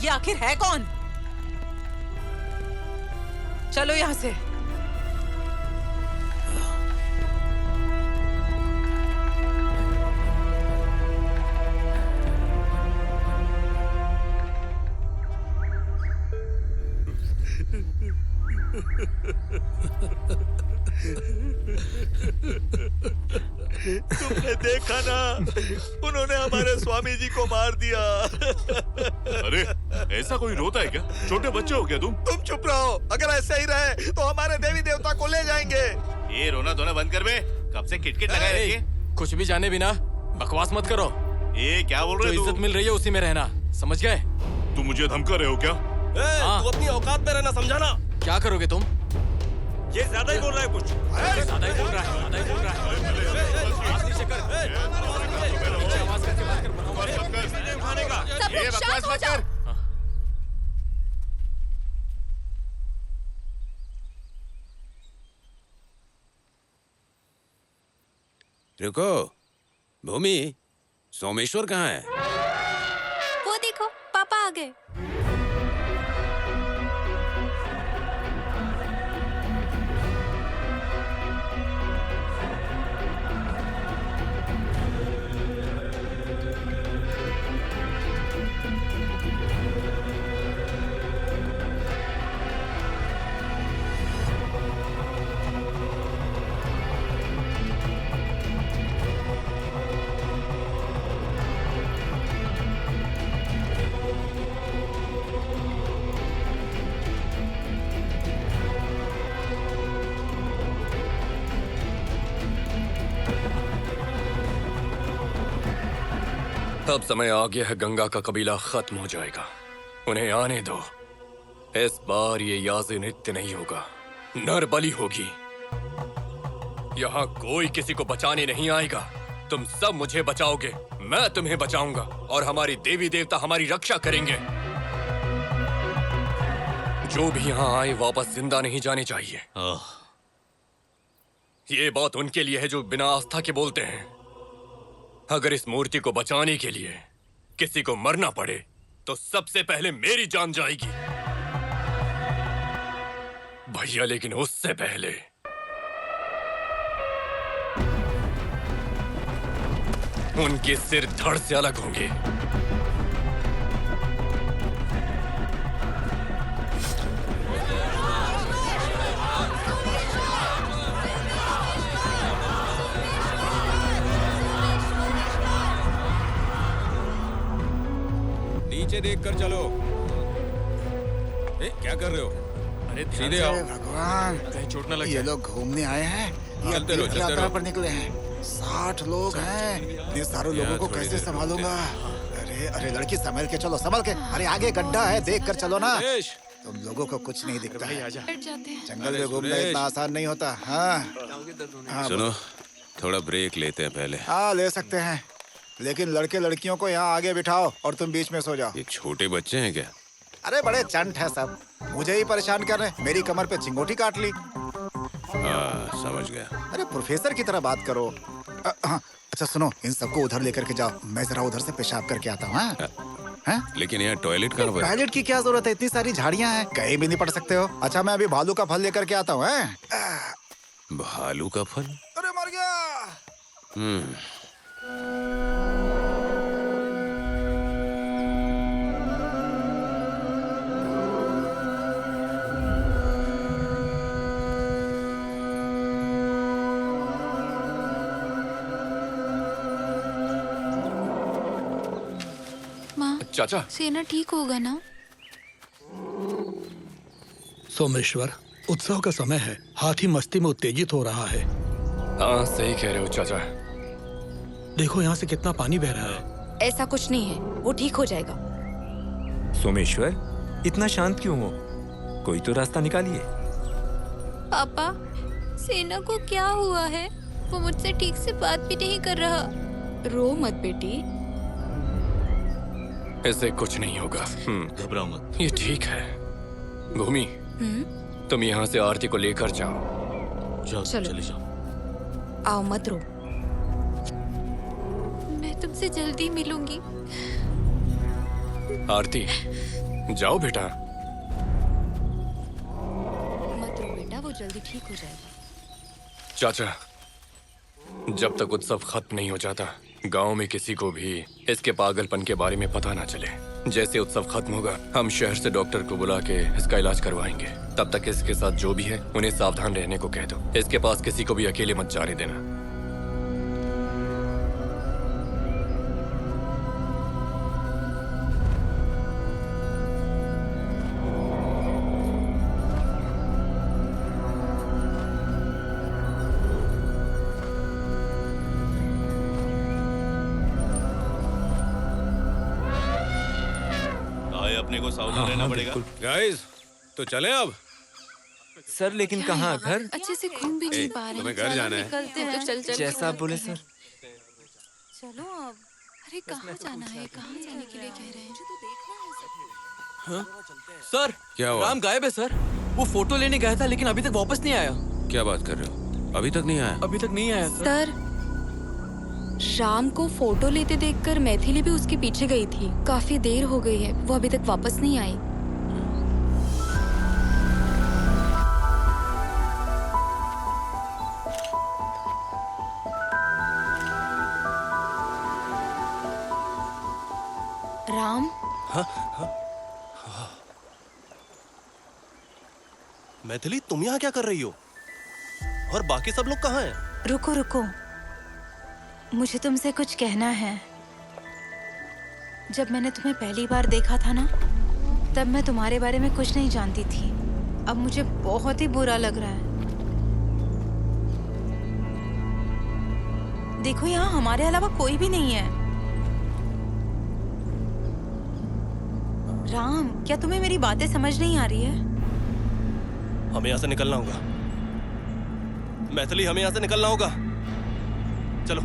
ये आखिर है कौन? चलो यहाँ से। तुमने देखा ना, उन्होंने हमारे स्वामी जी को मार दिया। अरे ऐसा कोई रोता है क्या? छोटे बच्चे हो क्या तुम? तुम चुप रहो, अगर ऐसे ही रहे तो हमारे देवी देवता को ले जाएंगे। ये रोना धोना बंद कर बे। कब से किटकिट लगाए रखी है? कुछ भी जाने बिना बकवास मत करो। ये क्या बोल रहे जो हो? इज्जत मिल रही है उसी में रहना, समझ गए? तुम मुझे धमका रहे हो क्या? हाँ। तू अपनी औकात में रहना, समझा ना? क्या करोगे तुम? ये ज्यादा ही बोल रहा है कुछ। ज्यादा ही बोल रहा है, ज्यादा ही बोल रहा है। आवाज नीचे कर। नीचे आवाज करके बात कर। सब लोग शांत हो जाओ। रुको, भूमि, सोमेश्वर कहाँ है? अब समय आ गया है, गंगा का कबीला खत्म हो जाएगा। उन्हें आने दो। इस बार ये याज़ नृत्य नहीं होगा, नर बलि होगी। यहाँ कोई किसी को बचाने नहीं आएगा। तुम सब मुझे बचाओगे, मैं तुम्हें बचाऊंगा, और हमारी देवी देवता हमारी रक्षा करेंगे। जो भी यहाँ आए वापस जिंदा नहीं जाने चाहिए। ये बात उनके लिए है जो बिना आस्था के बोलते हैं। अगर इस मूर्ति को बचाने के लिए किसी को मरना पड़े तो सबसे पहले मेरी जान जाएगी भैया, लेकिन उससे पहले उनके सिर धड़ से अलग होंगे। नीचे देखकर चलो। क्या कर रहे हो? अरे सीधे आओ। भगवान, कहीं चोट न लग ये जाए। लोग घूमने आए हैं या चलते रहो, तीर्थ चलते यात्रा रहो। पर निकले हैं? 60 लोग हैं। इतने सारे लोगों को कैसे संभालूंगा? अरे अरे लड़की संभल के चलो, संभल के। अरे आगे गड्ढा है, देख कर चलो ना। तुम लोगों को कुछ नहीं दिखता है। जंगल में घूमना इतना आसान नहीं होता। हाँ सुनो, थोड़ा ब्रेक लेते हैं पहले। हाँ ले सकते हैं, लेकिन लड़के लड़कियों को यहाँ आगे बिठाओ और तुम बीच में सो जाओ। ये छोटे बच्चे हैं क्या? अरे बड़े चंट है सब, मुझे ही परेशान कर रहे हैं। मेरी कमर पे चिंगोटी काट ली। हाँ समझ गया। अरे प्रोफेसर की तरह बात करो। हाँ, अच्छा सुनो, इन सबको उधर लेकर के जाओ, मैं जरा उधर से पेशाब करके आता हूँ। हाँ? लेकिन यहाँ टॉयलेट कहाँ पर है? टॉयलेट की क्या जरूरत है? इतनी सारी झाड़ियाँ हैं, कहीं भी नहीं पड़ सकते हो। अच्छा मैं अभी भालू का फल लेकर के आता हूँ। भालू का फल? अरे मर गया। चाचा, सेना ठीक होगा ना? सोमेश्वर, उत्सव का समय है, हाथी मस्ती में उत्तेजित हो रहा है। हाँ सही कह रहे हो चाचा। देखो यहाँ से कितना पानी बह रहा है। ऐसा कुछ नहीं है, वो ठीक हो जाएगा। सोमेश्वर, इतना शांत क्यों हो? कोई तो रास्ता निकालिए। पापा, सेना को क्या हुआ है? वो मुझसे ठीक से बात भी नहीं कर रहा। रो मत बेटी। ऐसे कुछ नहीं होगा। घबराओ मत। ये ठीक है। भूमि, तुम यहाँ से आरती को लेकर जाओ। जाओ, चलो। चले जाओ। आओ मत रो। मैं तुमसे जल्दी मिलूंगी। आरती, जाओ बेटा। मत रो बेटा, वो जल्दी ठीक हो जाएगा। चाचा, जब तक उत्सव खत्म नहीं हो जाता, गांव में किसी को भी इसके पागलपन के बारे में पता ना चले। जैसे उत्सव खत्म होगा, हम शहर से डॉक्टर को बुला के इसका इलाज करवाएंगे। तब तक इसके साथ जो भी है उन्हें सावधान रहने को कह दो। इसके पास किसी को भी अकेले मत जाने देना। अपने को सावधान रहना पड़ेगा। गाइस, तो चलें अब? सर लेकिन कहाँ घर? अच्छे से घूम भी नहीं पा रहे। तुम्हें घर जाना है? निकलते हैं। चल चल। जैसा आप बोले सर। चलो अब। अरे कहाँ जाना है? कहाँ जाने के लिए कह रहे हैं? हाँ? सर, क्या हुआ? राम गायब है सर। वो फोटो लेने गया था लेकिन अभी तक वापस नहीं आया। क्या बात कर रहे हो? अभी तक नहीं आया? अभी तक नहीं आया सर। सर, शाम को फोटो लेते देखकर मैथिली भी उसके पीछे गई थी। काफी देर हो गई है, वो अभी तक वापस नहीं आई। राम, मैथिली, तुम यहाँ क्या कर रही हो? और बाकी सब लोग कहाँ हैं? रुको रुको, मुझे तुमसे कुछ कहना है। जब मैंने तुम्हें पहली बार देखा था ना, तब मैं तुम्हारे बारे में कुछ नहीं जानती थी। अब मुझे बहुत ही बुरा लग रहा है। देखो यहाँ हमारे अलावा कोई भी नहीं है। राम, क्या तुम्हें मेरी बातें समझ नहीं आ रही है? हमें यहाँ से निकलना होगा। मैथिली, हमें यहाँ से निकलना होगा। चलो।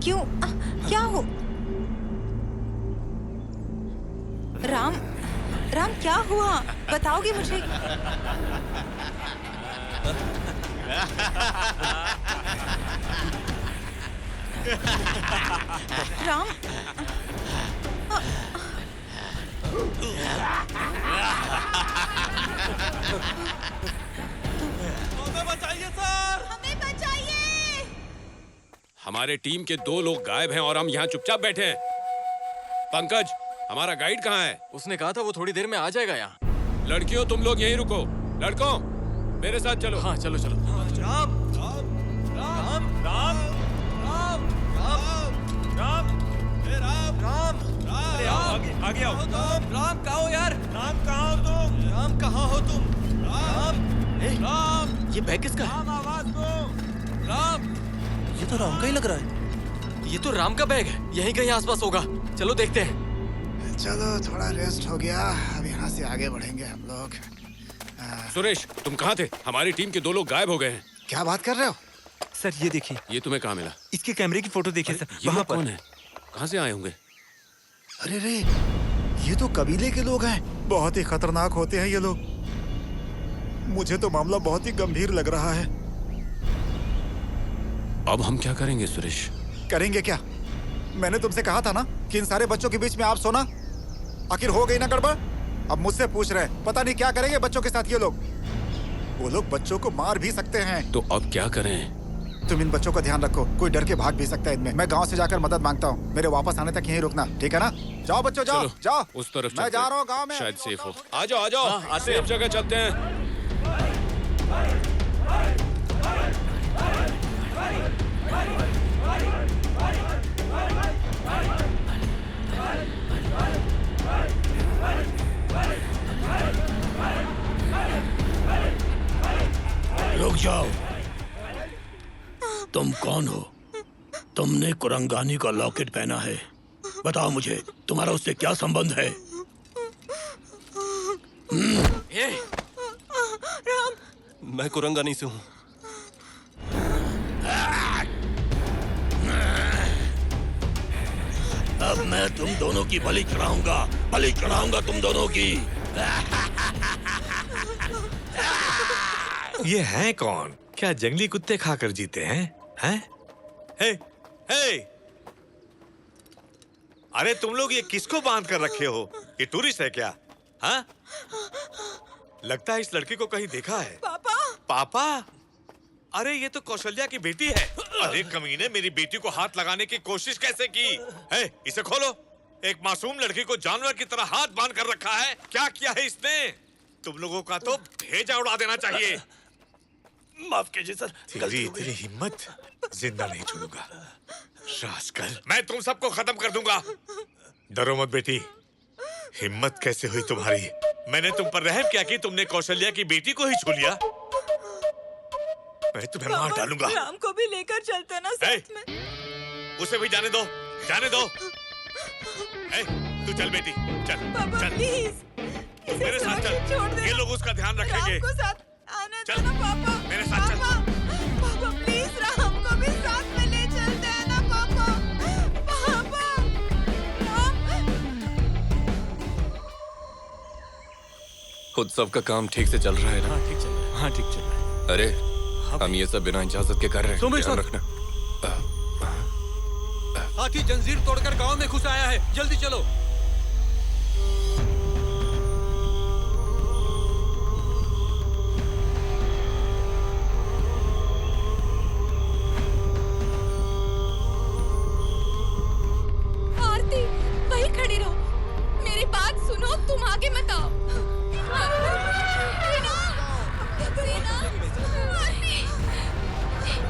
क्यों? क्या हो? राम, राम क्या हुआ? बताओगे मुझे? राम, हमें बचाइए सर! हमें बचाइए! हमारे टीम के 2 लोग गायब हैं और हम यहाँ चुपचाप बैठे हैं। पंकज, हमारा गाइड कहाँ है? उसने कहा था वो थोड़ी देर में आ जाएगा यहाँ। लड़कियों, तुम लोग यहीं रुको। लड़कों, मेरे साथ चलो। हाँ, चलो चलो। राम! राम! राम! राम! राम! राम! ए राम! राम! अरे आओ, आगे आओ। राम कहाँ हो यार? राम कहाँ हो तुम? राम कहाँ हो तुम? राम! राम! ये बैग किसका है? राम, आवाज दो! राम! ये तो राम का ही लग रहा है। ये तो राम का बैग है। यहीं कहीं आसपास होगा। चलो देखते हैं। चलो, थोड़ा रेस्ट हो गया, अब यहाँ से आगे बढ़ेंगे हम लोग। सुरेश, तुम कहाँ थे? हमारी टीम के 2 लोग गायब हो गए हैं। क्या बात कर रहे हो? सर ये देखिए, ये तुम्हें कहाँ मिला? इसके कैमरे की फोटो देखिए सर। ये वहाँ लोग पर कौन है? कहाँ से आए होंगे? अरे रे, ये तो कबीले के लोग हैं। बहुत ही खतरनाक होते हैं ये लोग। मुझे तो मामला बहुत ही गंभीर लग रहा है। अब हम क्या करेंगे सुरेश? करेंगे क्या? मैंने तुमसे कहा था ना कि इन सारे बच्चों के बीच में आप सोना। आखिर हो गई ना गड़बड़? अब मुझसे पूछ रहे हैं, पता नहीं क्या करेंगे बच्चों के साथ ये लोग। वो लोग बच्चों को मार भी सकते हैं। तो अब क्या करें? तुम इन बच्चों का ध्यान रखो, कोई डर के भाग भी सकता है इनमें। मैं गांव से जाकर मदद मांगता हूँ। मेरे वापस आने तक यहीं रुकना, ठीक है ना? जाओ बच्चों, जाओ जाओ। उस तरफ मैं जा रहा हूँ गांव में। शायद सेफ हो। आ जाओ, आ जाओ। सेफ जगह चलते हैं। रुक जाओ। तुम कौन हो? तुमने कुरंगानी का लॉकेट पहना है। बताओ मुझे, तुम्हारा उससे क्या संबंध है? राम! मैं कुरंगानी से हूँ। अब मैं तुम दोनों की बलि चढ़ाऊंगा। बलि चढ़ाऊंगा तुम दोनों की। ये हैं कौन? क्या जंगली कुत्ते खाकर जीते हैं? हैं? हे, हे! अरे तुम लोग ये किसको बांध कर रखे हो? ये टूरिस्ट है क्या? हाँ? लगता है इस लड़की को कहीं देखा है। पापा! पापा? अरे ये तो कौशल्या की बेटी है। अरे कमीने, मेरी बेटी को हाथ लगाने की कोशिश कैसे की? है, इसे खोलो। एक मासूम लड़की को जानवर की तरह हाथ बांध कर रखा है। क्या किया है इसने? तुम लोगों का तो भेजा उड़ा देना चाहिए। माफ कीजिए सर। तेरी हिम्मत, जिंदा नहीं छोड़ूंगा। रास्कल, मैं तुम सबको खत्म कर दूंगा। डरो मत बेटी। हिम्मत कैसे हुई तुम्हारी? मैंने तुम पर रहम किया कि तुमने कौशल्या की बेटी को ही छू लिया। मैं तुम्हें मार डालूंगा। राम को भी लेकर चलते ना साथ में। उसे भी जाने दो, जाने दो। तू चल बेटी, चल। पापा चल। प्लीज, मेरे साथ चल। ये लोग उसका ध्यान रखेंगे। राम को साथ आने चल। दो ना पापा। मेरे साथ चल। पापा प्लीज, राम को भी साथ में ले चलते हैं ना पापा। पापा, उत्सव का काम ठीक से चल रहा है ना? हाँ ठीक चल रहा है। हाँ ठीक चल रहा है। अरे हम ये सब बिना इजाजत के कर रहे हैं। ध्यान रखना। हाथी जंजीर तोड़कर गांव में घुस आया है। जल्दी चलो। आरती, वहीं खड़ी रहो। मेरी बात सुनो, तुम आगे मत आओ।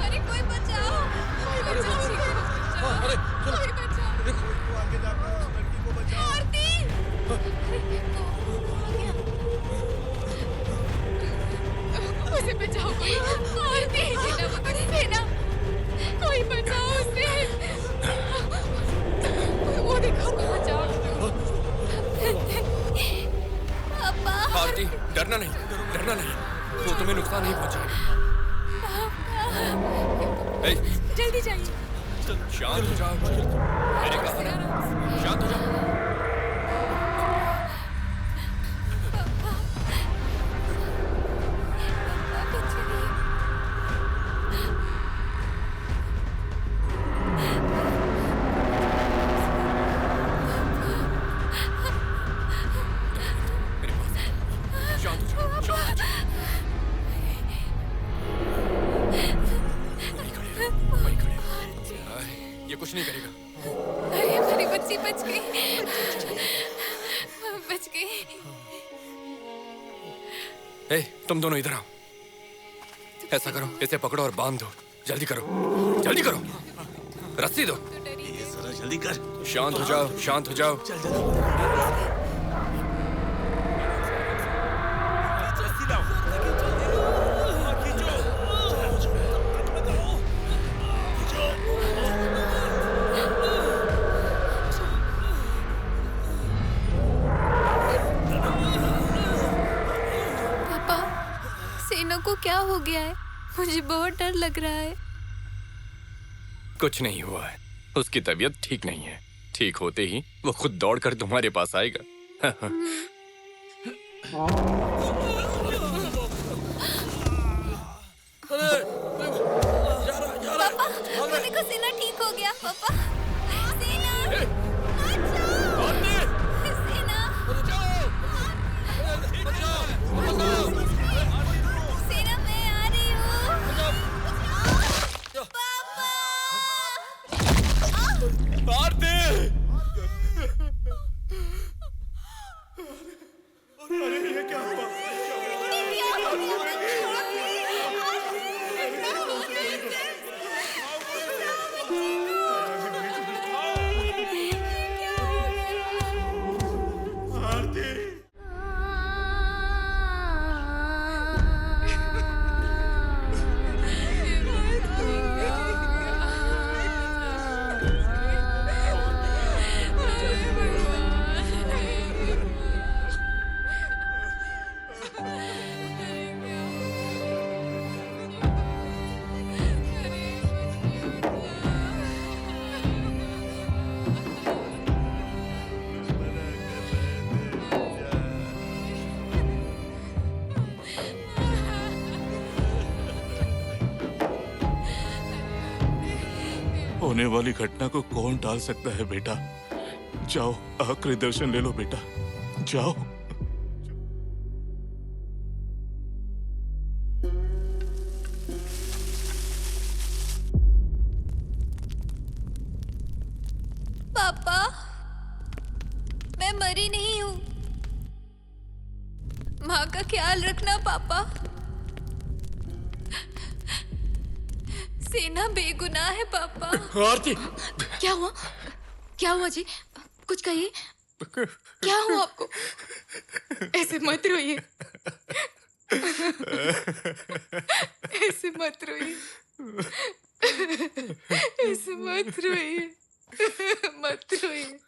अरे कोई बचाओ, कोई बचाओ। आरती! उसे बचाओ कोई। आरती! सेना, कोई बचाओ उसे। वो देखो, उसको बचाओ। डरना नहीं, वो तुम्हें नुकसान नहीं पहुंचाएगा। ए, जल्दी जाइए। शांत हो जाओ, मैंने कहा ना, शांत हो जाओ। ये कुछ नहीं करेगा। अरे हमारी बच्ची बच गई, बच गई। ए, तुम दोनों इधर आओ। ऐसा करो, इसे पकड़ो और बांध दो। जल्दी करो, जल्दी करो। रस्सी दो। ये सारा जल्दी कर। शांत हो जाओ, शांत हो जाओ। पापा, सेना को क्या हो गया है? मुझे बहुत डर लग रहा है। कुछ नहीं हुआ है, उसकी तबीयत ठीक नहीं है। ठीक होते ही वो खुद दौड़कर तुम्हारे पास आएगा। पापा, देखो सेना ठीक हो गया। पापा, सेना, सेना, मैं आ रही हूँ। पापा, आरती! अरे ये क्या हुआ? होने वाली घटना को कौन टाल सकता है बेटा? जाओ, आखिरी दर्शन ले लो बेटा, जाओ। पापा, मैं मरी नहीं हूँ। माँ का ख्याल रखना पापा। सेना बेगुनाह है पापा। आरती! क्या हुआ? क्या हुआ जी? कुछ कहिए। क्या हुआ आपको? ऐसे मत रोइए। ऐसे मत रोइए। ऐसे मत रोइए। मत रोइए।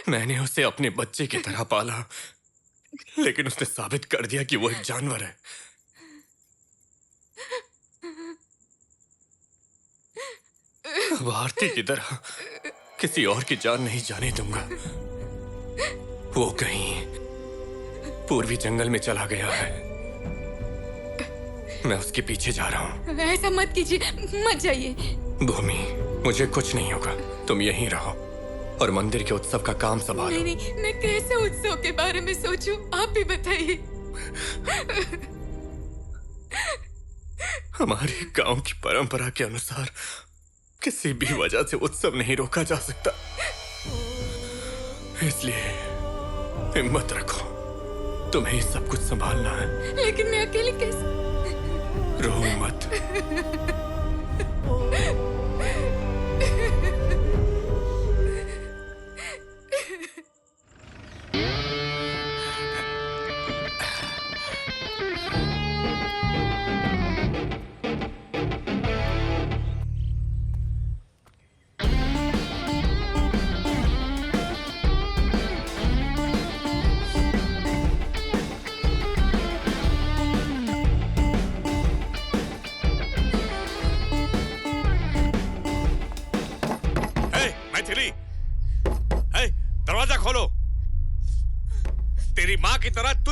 मैंने उसे अपने बच्चे की तरह पाला, लेकिन उसने साबित कर दिया कि वो एक जानवर है। अब आरती की तरह किसी और की जान नहीं जाने दूंगा। वो कहीं पूर्वी जंगल में चला गया है। मैं उसके पीछे जा रहा हूँ। ऐसा मत कीजिए, मत जाइए। भूमि, मुझे कुछ नहीं होगा, तुम यहीं रहो और मंदिर के उत्सव का काम संभालो। नहीं नहीं, मैं कैसे उत्सव के बारे में सोचूं? आप भी बताइए। हमारे गांव की परंपरा के अनुसार किसी भी वजह से उत्सव नहीं रोका जा सकता, इसलिए हिम्मत रखो, तुम्हें सब कुछ संभालना है। लेकिन मैं अकेले कैसे? रो मत।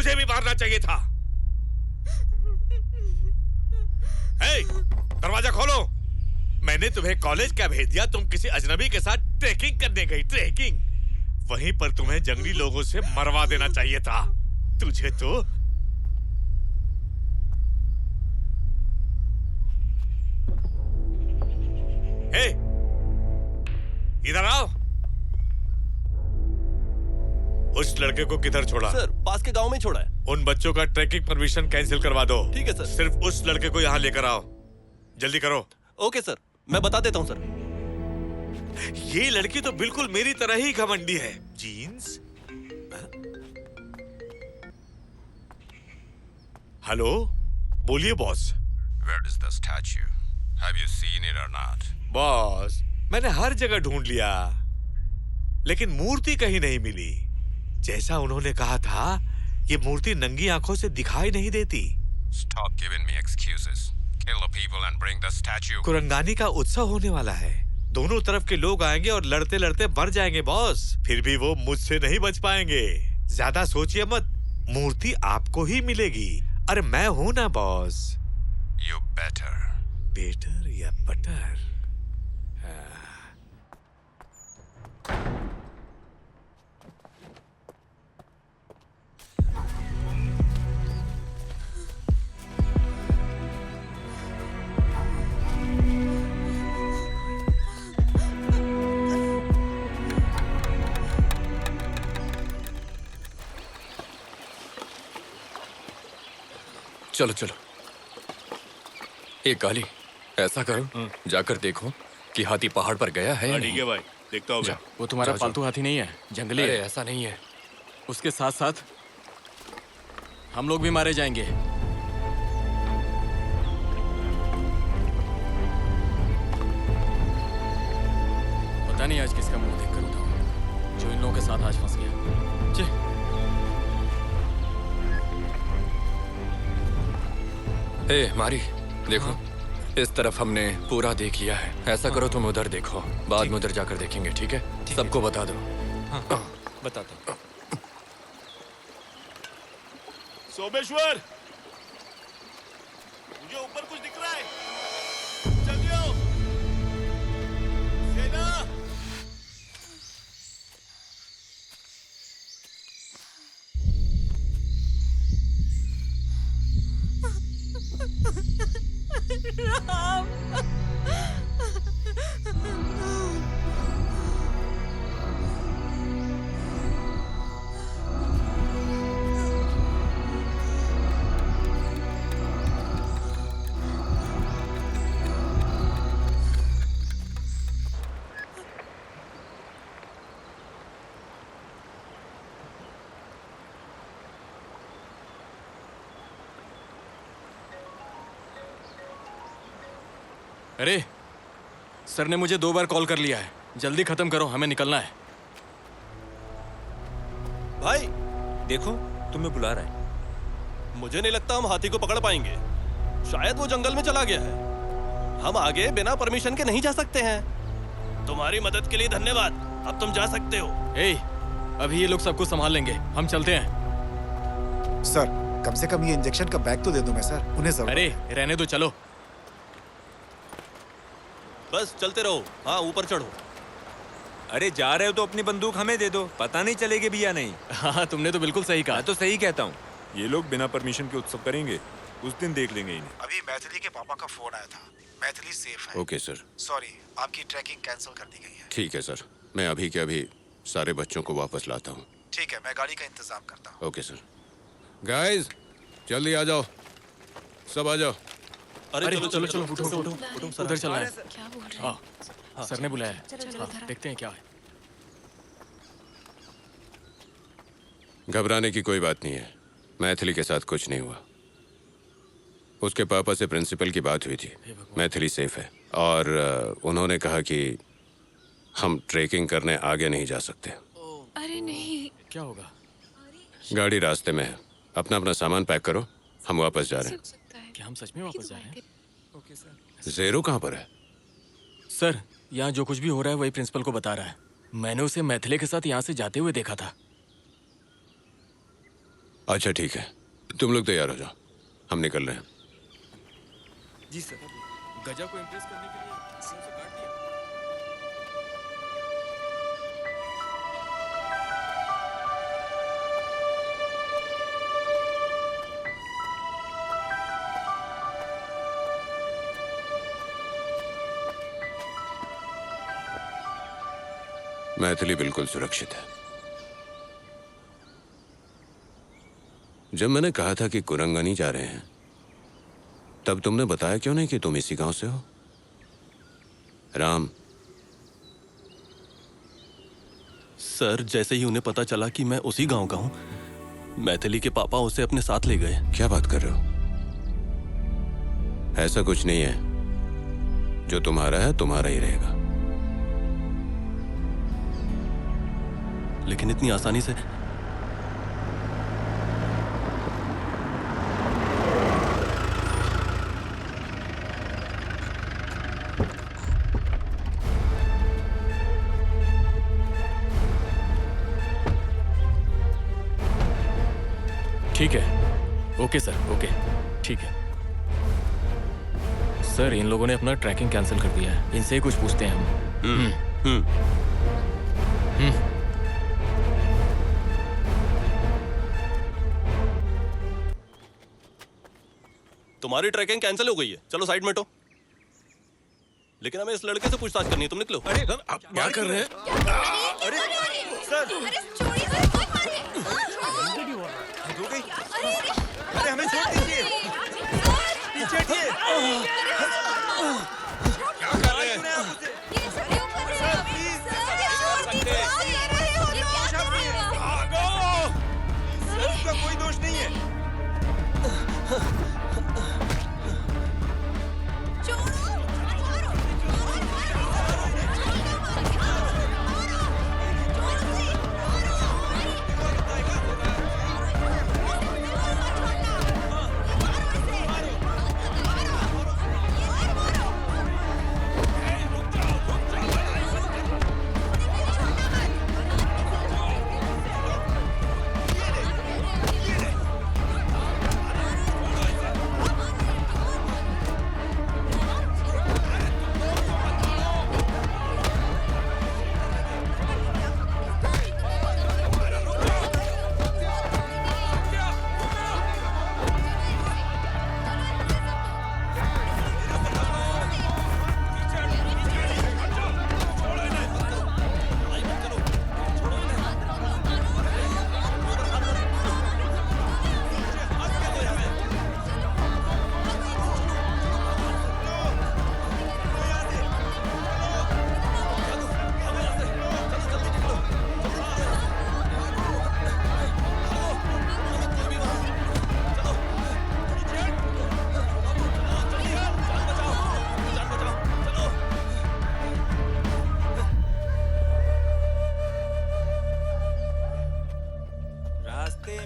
तुझे भी मारना चाहिए था। हे, दरवाजा खोलो। मैंने तुम्हें कॉलेज क्या भेज दिया? तुम किसी अजनबी के साथ ट्रेकिंग करने गई। ट्रेकिंग? वहीं पर तुम्हें जंगली लोगों से मरवा देना चाहिए था। तुझे तो हे, इधर आओ। उस लड़के को किधर छोड़ा? सर, पास के गांव में छोड़ा है। उन बच्चों का ट्रैकिंग परमिशन कैंसिल करवा दो। ठीक है सर। सिर्फ उस लड़के को यहाँ लेकर आओ। जल्दी करो। ओके सर, मैं बता देता हूँ सर। ये लड़की तो बिल्कुल मेरी तरह ही घमंडी है। जीन्स? हेलो, बोलिए boss. Where is the statue? Have you seen it or not? Boss, मैंने हर जगह ढूंढ लिया, लेकिन मूर्ति कहीं नहीं मिली। जैसा उन्होंने कहा था, ये मूर्ति नंगी आंखों से दिखाई नहीं देती। Stop giving me excuses. Kill the people and bring the statue. कुरंगानी का उत्सव होने वाला है। दोनों तरफ के लोग आएंगे और लड़ते लड़ते मर जाएंगे बॉस। फिर भी वो मुझसे नहीं बच पाएंगे। ज्यादा सोचिए मत, मूर्ति आपको ही मिलेगी। अरे मैं हूं ना बॉस। You better. बेटर या बटर? चलो चलो। एक गाली, ऐसा करो, जाकर देखो कि हाथी पहाड़ पर गया है या ठीक नहीं। है भाई, देखता हूँ मैं। वो तुम्हारा जाओ, पालतू हाथी नहीं है, जंगली अरे है। ऐसा नहीं है। उसके साथ साथ हम लोग भी मारे जाएंगे। पता नहीं आज किसका मुंह देखकर उठाऊं, जो इन लोगों के साथ आज फंस गया। चे। ए मारी, देखो, इस तरफ हमने पूरा देख लिया है। ऐसा करो, तुम उधर देखो, बाद में उधर जाकर देखेंगे, ठीक है? सबको बता दो। बताता हूँ। सोमेश्वर, मुझे ऊपर कुछ दिख रहा है। जल्दी आओ। सेना। राम। अरे, सर ने मुझे 2 बार कॉल कर लिया है। जल्दी खत्म करो, हमें निकलना है। भाई, देखो, तुम्हें बुला रहा है। मुझे नहीं लगता हम हाथी को पकड़ पाएंगे। शायद वो जंगल में चला गया है। हम आगे बिना परमिशन के नहीं जा सकते हैं। तुम्हारी मदद के लिए धन्यवाद। अब तुम जा सकते हो। ए, अभी ये लोग सब कुछ संभाल लेंगे। हम चलते हैं। सर, कम से कम ये इंजेक्शन का बैग तो दे दूं मैं सर, उन्हें जरूरत अरे, रहने दो, चलो। बस चलते रहो। हाँ, ऊपर चढ़ो। अरे जा रहे हो तो अपनी बंदूक हमें दे दो, पता नहीं चलेगी भी या नहीं। हाँ, तुमने तो बिल्कुल सही कहा। मैं तो सही कहता हूँ। ये लोग बिना परमिशन के उत्सव करेंगे, उस दिन देख लेंगे इन्हें। अभी मैथिली के पापा का फोन आया था। मैथिली सेफ है। Okay sir. सॉरी, आपकी ट्रैकिंग कैंसिल कर दी गई है। ठीक है सर, मैं अभी के अभी सारे बच्चों को वापस लाता हूँ। ठीक है, मैं गाड़ी का इंतजाम करता हूँ। Okay sir. गाइस, जल्दी आ जाओ, सब आ जाओ। अरे चलो चलो चलो, उठो उठो उठो, उधर चलना है। क्या बोल रहे हाँ, सर ने बुलाया है। हाँ, देखते हैं क्या है। घबराने की कोई बात नहीं है। मैथिली के साथ कुछ नहीं हुआ। उसके पापा से प्रिंसिपल की बात हुई थी। मैथिली सेफ है और उन्होंने कहा कि हम ट्रेकिंग करने आगे नहीं जा सकते। अरे नहीं, क्या होगा? गाड़ी रास्ते में है। अपना अपना सामान पैक करो, हम वापस जा रहे हैं। क्या हम सच में वापस जा रहे हैं? Okay sir. ज़ेरो कहाँ पर है? सर, यहाँ जो कुछ भी हो रहा है वही प्रिंसिपल को बता रहा है। मैंने उसे मैथिली के साथ यहाँ से जाते हुए देखा था। अच्छा ठीक है, तुम लोग तैयार हो जाओ, हम निकल रहे हैं। जी सर। गजा को इम्प्रेस करने के लिए सीन से काट दिया। मैथिली बिल्कुल सुरक्षित है। जब मैंने कहा था कि कुरंगानी जा रहे हैं, तब तुमने बताया क्यों नहीं कि तुम इसी गांव से हो? राम, सर जैसे ही उन्हें पता चला कि मैं उसी गांव का हूं, मैथिली के पापा उसे अपने साथ ले गए। क्या बात कर रहे हो? ऐसा कुछ नहीं है, जो तुम्हारा है तुम्हारा ही रहेगा। लेकिन इतनी आसानी से? ठीक है, ओके सर, ओके, ठीक है। सर इन लोगों ने अपना ट्रैकिंग कैंसिल कर दिया है, इनसे ही कुछ पूछते हैं हम। तुम्हारी ट्रैकिंग कैंसिल हो गई है, चलो साइड में हटो। लेकिन हमें इस लड़के से पूछताछ करनी है, तुम निकलो। अरे आप क्या कर रहे हैं? अरे सर, अरे हमें छोड़ दीजिए, पीछे हटिए। क्या कर रहे हैं? सर प्लीज, भागो। सर उसका कोई दोष नहीं है।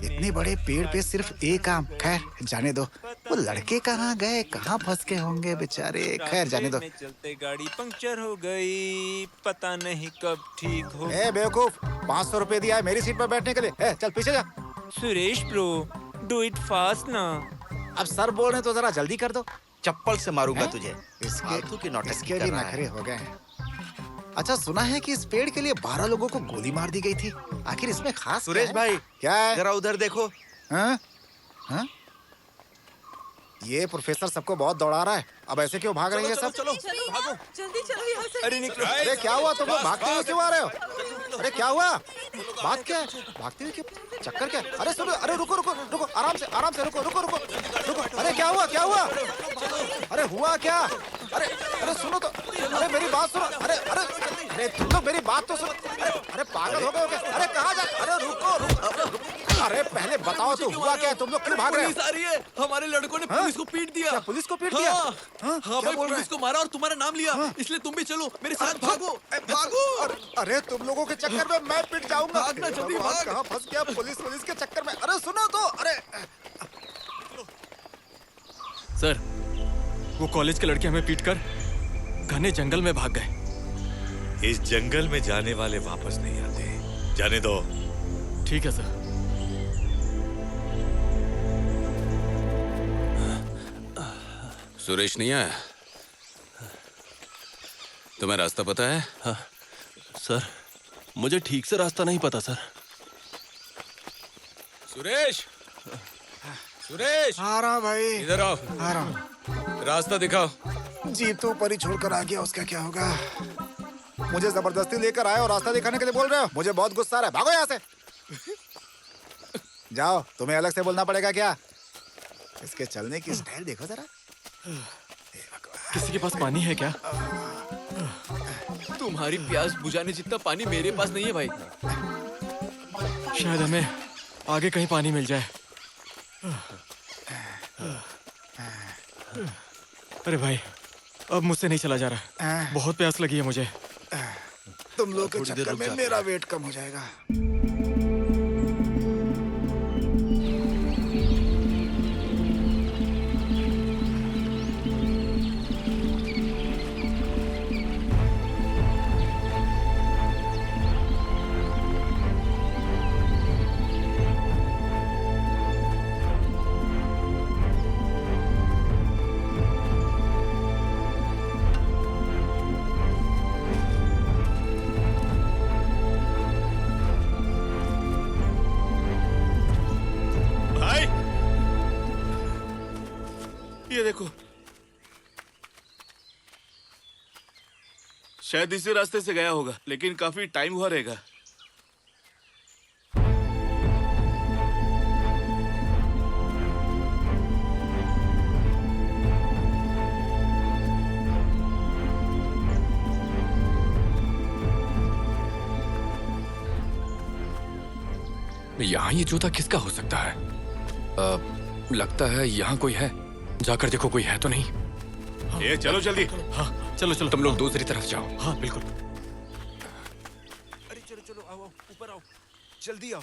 इतने बड़े पेड़ पे सिर्फ एक आम, खैर जाने दो। वो लड़के कहाँ गए, कहाँ फंस के होंगे बेचारे, खैर जाने दो। चलते गाड़ी पंक्चर हो गई, पता नहीं कब ठीक हो। ए बेवकूफ, 500 रुपए दिया है मेरी सीट पर बैठने के लिए। चल पीछे जा। Suresh bro, do it fast ना। अब सर बोल रहे तो जरा जल्दी कर दो। चप्पल से मारूंगा तुझे। इसके भी नखरे हो गए हैं। अच्छा सुना है कि इस पेड़ के लिए 12 लोगों को गोली मार दी गई थी, आखिर इसमें खास सुरेश भाई, क्या है? जरा उधर देखो। हाँ? हाँ? ये प्रोफेसर सबको बहुत दौड़ा रहा है, अब ऐसे क्यों भाग रही है सब? चलो भागो, जल्दी चलो यहाँ से। अरे निकलो। अरे क्या हुआ, तुम लोग भागते हुए क्यों आ रहे हो? अरे क्या हुआ, बात क्या है, भागते हुए क्यों, चक्कर क्या? अरे सुनो, अरे रुको रुको रुको, आराम से रुको रुको रुको रुको। अरे क्या हुआ, क्या हुआ? अरे हुआ क्या? अरे अरे सुनो तो, अरे मेरी बात सुनो। अरे अरे अरे तुम लोग मेरी बात तो सुनो। अरे पागल हो गए हो क्या? अरे कहाँ जा, अरे रुको रुको। अरे पहले बताओ तो हुआ क्या है, तुम लोग क्यों भाग रहे हो? पुलिस आ रही है, हमारे लड़कों ने पुलिस को पीट दिया। क्या पुलिस को पीट दिया? हाँ भाई, पुलिस को मारा और तुम्हारा नाम लिया, इसलिए तुम भी चलो मेरे साथ, भागो भागो। अरे तुम लोगों के चक्कर में मैं पिट जाऊंगा। भागना, जल्दी भाग। कहाँ फंस गया पुलिस के चक्कर में। अरे सुनो तो, अरे सर वो कॉलेज के लड़के हमें पीटकर घने जंगल में भाग गए। इस जंगल में जाने वाले वापस नहीं आते, जाने दो। ठीक है सर। सुरेश नहीं आया? तुम्हें रास्ता पता है? हाँ सर, मुझे ठीक से रास्ता नहीं पता सर। सुरेश! सुरेश! आ रहा भाई, इधर आओ। आ रहा हूँ। रास्ता दिखाओ। जीप तो ऊपर ही छोड़कर आ गया, उसका क्या होगा? मुझे जबरदस्ती लेकर आए और रास्ता दिखाने के लिए बोल रहे हो? मुझे बहुत गुस्सा आ रहा है, भागो यहाँ से। जाओ, तुम्हें अलग से बोलना पड़ेगा क्या? इसके चलने की स्टाइल देखो जरा। किसी के पास पानी है क्या? तुम्हारी प्यास बुझाने जितना पानी मेरे पास नहीं है भाई। शायद हमें आगे कहीं पानी मिल जाए। अरे भाई, अब मुझसे नहीं चला जा रहा, बहुत प्यास लगी है मुझे। तुम लोग के चक्कर में मेरा वेट कम हो जाएगा। ये देखो, शायद इसी रास्ते से गया होगा, लेकिन काफी टाइम हुआ रहेगा। यहाँ ये जूता किसका हो सकता है? लगता है यहाँ कोई है। जाकर देखो कोई है तो नहीं। ये चलो जल्दी। हाँ चलो चलो। तुम लोग दूसरी तरफ जाओ। हाँ बिल्कुल। अरे चलो चलो, आओ ऊपर आओ, जल्दी आओ।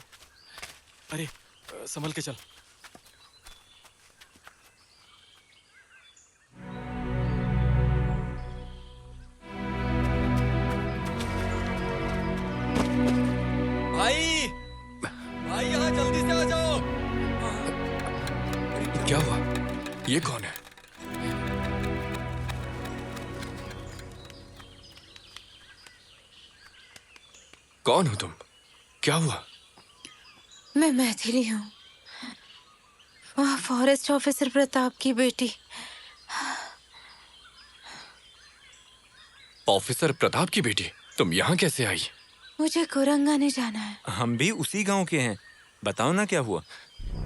अरे संभल के चल। भाई भाई, यहाँ जल्दी से आ जाओ। क्या हुआ? ये कौन है? कौन हो तुम? क्या हुआ? मैं मैथिली हूँ, वहाँ फॉरेस्ट ऑफिसर प्रताप की बेटी। ऑफिसर प्रताप की बेटी? तुम यहाँ कैसे आई? मुझे कुरंगाने जाना है। हम भी उसी गांव के हैं, बताओ ना क्या हुआ।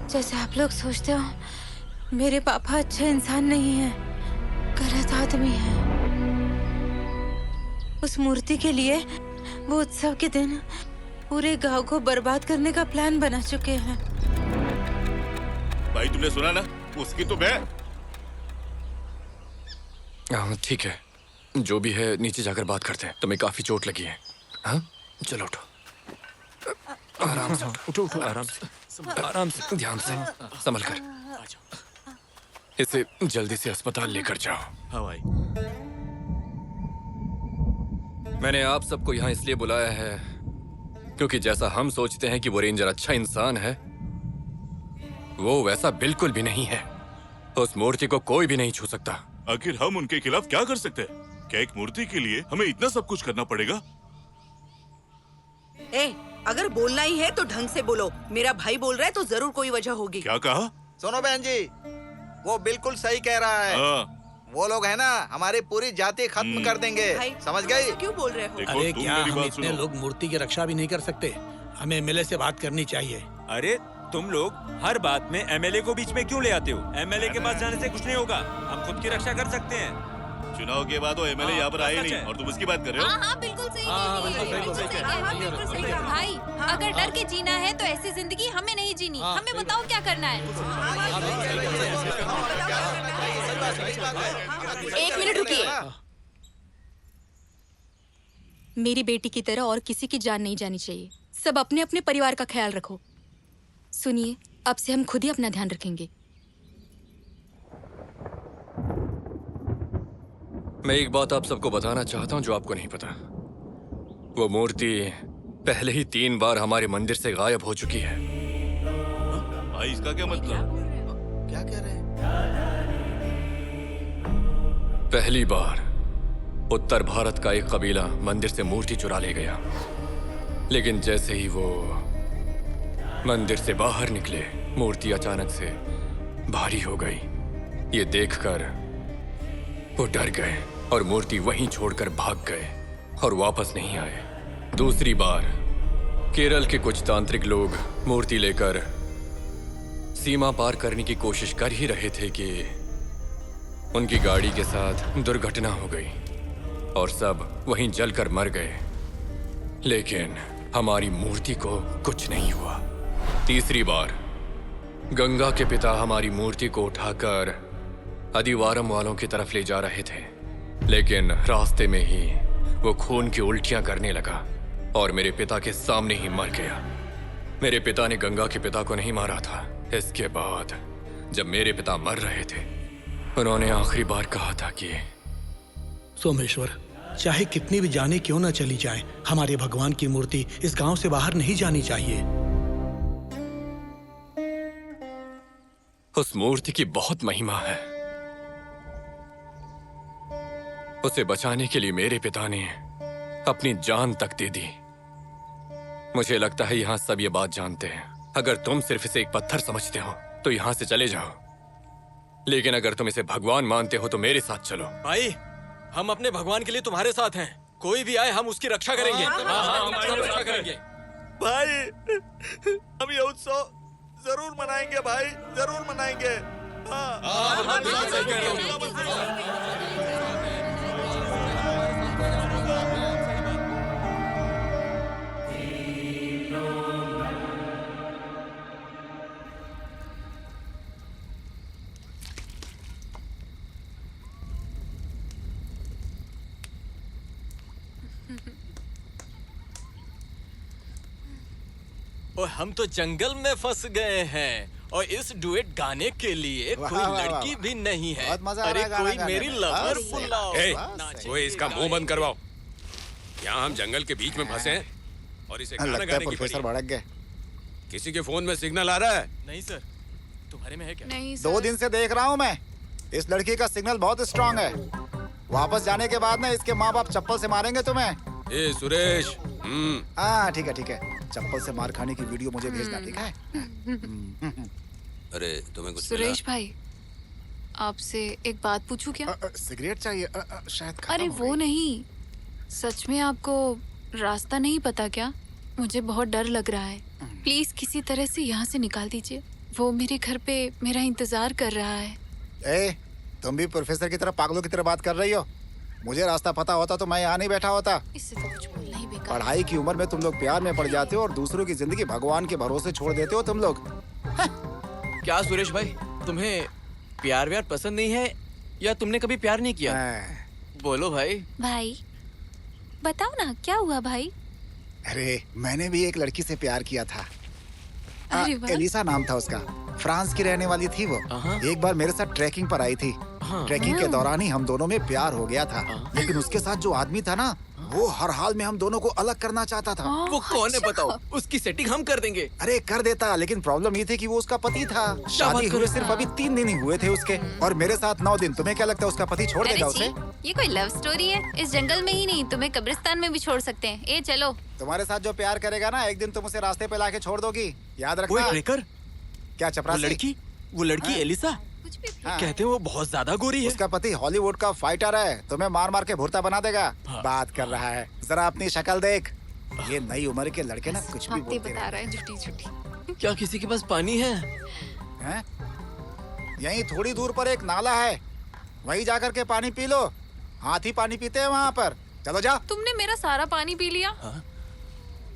जैसे आप लोग सोचते हो, मेरे पापा अच्छे इंसान नहीं हैं, गलत आदमी हैं। उस मूर्ति के लिए वो उत्सव के दिन पूरे गांव को बर्बाद करने का प्लान बना चुके हैं। भाई तुमने सुना ना, उसकी तो मैं। ठीक है, जो भी है नीचे जाकर बात करते हैं। तुम्हें काफी चोट लगी है। हाँ चलो उठो, आराम से उठो उठो, आराम से आराम से, ध्यान से, संभल कर। इसे जल्दी से अस्पताल लेकर जाओ। हाँ भाई। मैंने आप सबको यहाँ इसलिए बुलाया है क्योंकि जैसा हम सोचते हैं कि वो रेंजर अच्छा इंसान है, वो वैसा बिल्कुल भी नहीं है। उस मूर्ति को कोई भी नहीं छू सकता। आखिर हम उनके खिलाफ क्या कर सकते हैं? क्या एक मूर्ति के लिए हमें इतना सब कुछ करना पड़ेगा? अगर बोलना ही है तो ढंग से बोलो। मेरा भाई बोल रहा है तो जरूर कोई वजह होगी। क्या कहा? सुनो बहन जी, वो बिल्कुल सही कह रहा है। वो लोग है ना, हमारी पूरी जाति खत्म कर देंगे। समझ गई? क्यों बोल रहे हो? अरे क्या हम इतने लोग मूर्ति की रक्षा भी नहीं कर सकते? हमें एमएलए से बात करनी चाहिए। अरे तुम लोग हर बात में एमएलए को बीच में क्यों ले आते हो? एमएलए के पास जाने से कुछ नहीं होगा, हम खुद की रक्षा कर सकते हैं। चुनाव के बाद वो एमएलए यहाँ पर आए नहीं और तुम उसकी बात कर रहे हो? हाँ बिल्कुल सही भाई, अगर डर के जीना है तो ऐसी जिंदगी हमें नहीं जीनी। हमें बताओ क्या करना है। एक मिनट रुकिए। मेरी बेटी की तरह और किसी की जान नहीं जानी चाहिए। सब अपने अपने परिवार का ख्याल रखो। सुनिए, अब से हम खुद ही अपना ध्यान रखेंगे। मैं एक बात आप सबको बताना चाहता हूँ जो आपको नहीं पता। वो मूर्ति पहले ही 3 बार हमारे मंदिर से गायब हो चुकी है। भाई इसका क्या मतलब? क्या कह रहे हैं? पहली बार उत्तर भारत का एक कबीला मंदिर से मूर्ति चुरा ले गया, लेकिन जैसे ही वो मंदिर से बाहर निकले, मूर्ति अचानक से भारी हो गई। ये देखकर वो डर गए और मूर्ति वहीं छोड़कर भाग गए और वापस नहीं आए। दूसरी बार केरल के कुछ तांत्रिक लोग मूर्ति लेकर सीमा पार करने की कोशिश कर ही रहे थे कि उनकी गाड़ी के साथ दुर्घटना हो गई और सब वहीं जलकर मर गए, लेकिन हमारी मूर्ति को कुछ नहीं हुआ। तीसरी बार गंगा के पिता हमारी मूर्ति को उठाकर अदिवारम वालों की तरफ ले जा रहे थे, लेकिन रास्ते में ही वो खून की उल्टियां करने लगा और मेरे पिता के सामने ही मर गया। मेरे पिता ने गंगा के पिता को नहीं मारा था। इसके बाद जब मेरे पिता मर रहे थे, उन्होंने आखिरी बार कहा था कि सोमेश्वर, चाहे कितनी भी जाने क्यों न चली जाए, हमारे भगवान की मूर्ति इस गांव से बाहर नहीं जानी चाहिए। उस मूर्ति की बहुत महिमा है। उसे बचाने के लिए मेरे पिता ने अपनी जान तक दे दी। मुझे लगता है यहाँ सब ये बात जानते हैं। अगर तुम सिर्फ इसे एक पत्थर समझते हो तो यहाँ से चले जाओ, लेकिन अगर तुम इसे भगवान मानते हो तो मेरे साथ चलो। भाई, हम अपने भगवान के लिए तुम्हारे साथ हैं। कोई भी आए हम उसकी रक्षा करेंगे। हम उसकी रक्षा करेंगे। भाई, हम ये उत्सव जरूर मनाएंगे भाई, जरूर मनाएंगे। और हम तो जंगल में फंस गए हैं और इस डुएट गाने के लिए कोई लड़की भी नहीं है। अरे कोई मेरी लवर बुलाओ। कोई इसका मुंह बंद करवाओ। यहाँ हम जंगल के बीच में फंसे हैं और इसे गाना गाने की प्रोफेसर भड़क गए। किसी के फोन में सिग्नल आ रहा है? नहीं सर, तुम्हारे में है क्या? नहीं 2 दिन से देख रहा हूँ मैं, इस लड़की का सिग्नल बहुत स्ट्रांग है। वापस जाने के बाद ना इसके माँ बाप चप्पल से मारेंगे तुम्हें। ए सुरेश, हाँ ठीक है, चप्पल से मार खाने की वीडियो मुझे भेजना, ठीक है? अरे तुम्हें कुछ सुरेश भाई, आपसे एक बात पूछूं क्या? सिगरेट चाहिए? शायद खत्म अरे हो वो गई। नहीं, सच में आपको रास्ता नहीं पता क्या? मुझे बहुत डर लग रहा है। प्लीज किसी तरह से यहाँ से निकाल दीजिए। वो मेरे घर पे मेरा इंतजार कर रहा है। ए, तुम भी प्रोफेसर की तरह पागलों की तरह बात कर रही हो। मुझे रास्ता पता होता तो मैं यहाँ नहीं बैठा होता। इससे तो कुछ बोलना ही बेकार। पढ़ाई की उम्र में तुम लोग प्यार में पड़ जाते हो और दूसरों की जिंदगी भगवान के भरोसे छोड़ देते हो तुम लोग। क्या सुरेश भाई, तुम्हें प्यार व्यार पसंद नहीं है या तुमने कभी प्यार नहीं किया? बोलो भाई। भाई बताओ ना, क्या हुआ भाई? अरे मैंने भी एक लड़की से प्यार किया था। अरे वाह। एलिसा नाम था उसका। फ्रांस की रहने वाली थी वो। एक बार मेरे साथ ट्रैकिंग पर आई थी। ट्रैकिंग के दौरान ही हम दोनों में प्यार हो गया था। लेकिन उसके साथ जो आदमी था ना, वो हर हाल में हम दोनों को अलग करना चाहता था। वो कौन है बताओ? उसकी सेटिंग हम कर देंगे। अरे कर देता, लेकिन प्रॉब्लम ये थी कि वो उसका पति था। शादी हुए सिर्फ अभी 3 दिन ही हुए थे उसके, और मेरे साथ 9 दिन। तुम्हें क्या लगता है उसका पति छोड़ देगा उसे? ये कोई लव स्टोरी है? इस जंगल में ही नहीं, तुम्हें कब्रिस्तान में भी छोड़ सकते हैं। ए चलो। तुम्हारे साथ जो प्यार करेगा ना, एक दिन तुम उसे रास्ते पे लाके छोड़ दोगी, याद रखना। ट्रेकर? क्या चपरासी? वो लड़की एलिसा? कुछ भी कहते हैं वो बहुत ज्यादा गोरी है। उसका पति हॉलीवुड का फाइटर है, तुम्हें मार मार के भुर्ता बना देगा। बात कर रहा है, जरा अपनी शक्ल देख। ये नई उम्र के लड़के ना कुछ भी बोलते बता रहा है झूठी। क्या किसी के पास पानी है? हैं? यहीं थोड़ी दूर पर एक नाला है, वहीं जाकर के पानी पी लो। हाथी पानी पीते हैं वहाँ पर। चलो जाओ। तुमने मेरा सारा पानी पी लिया।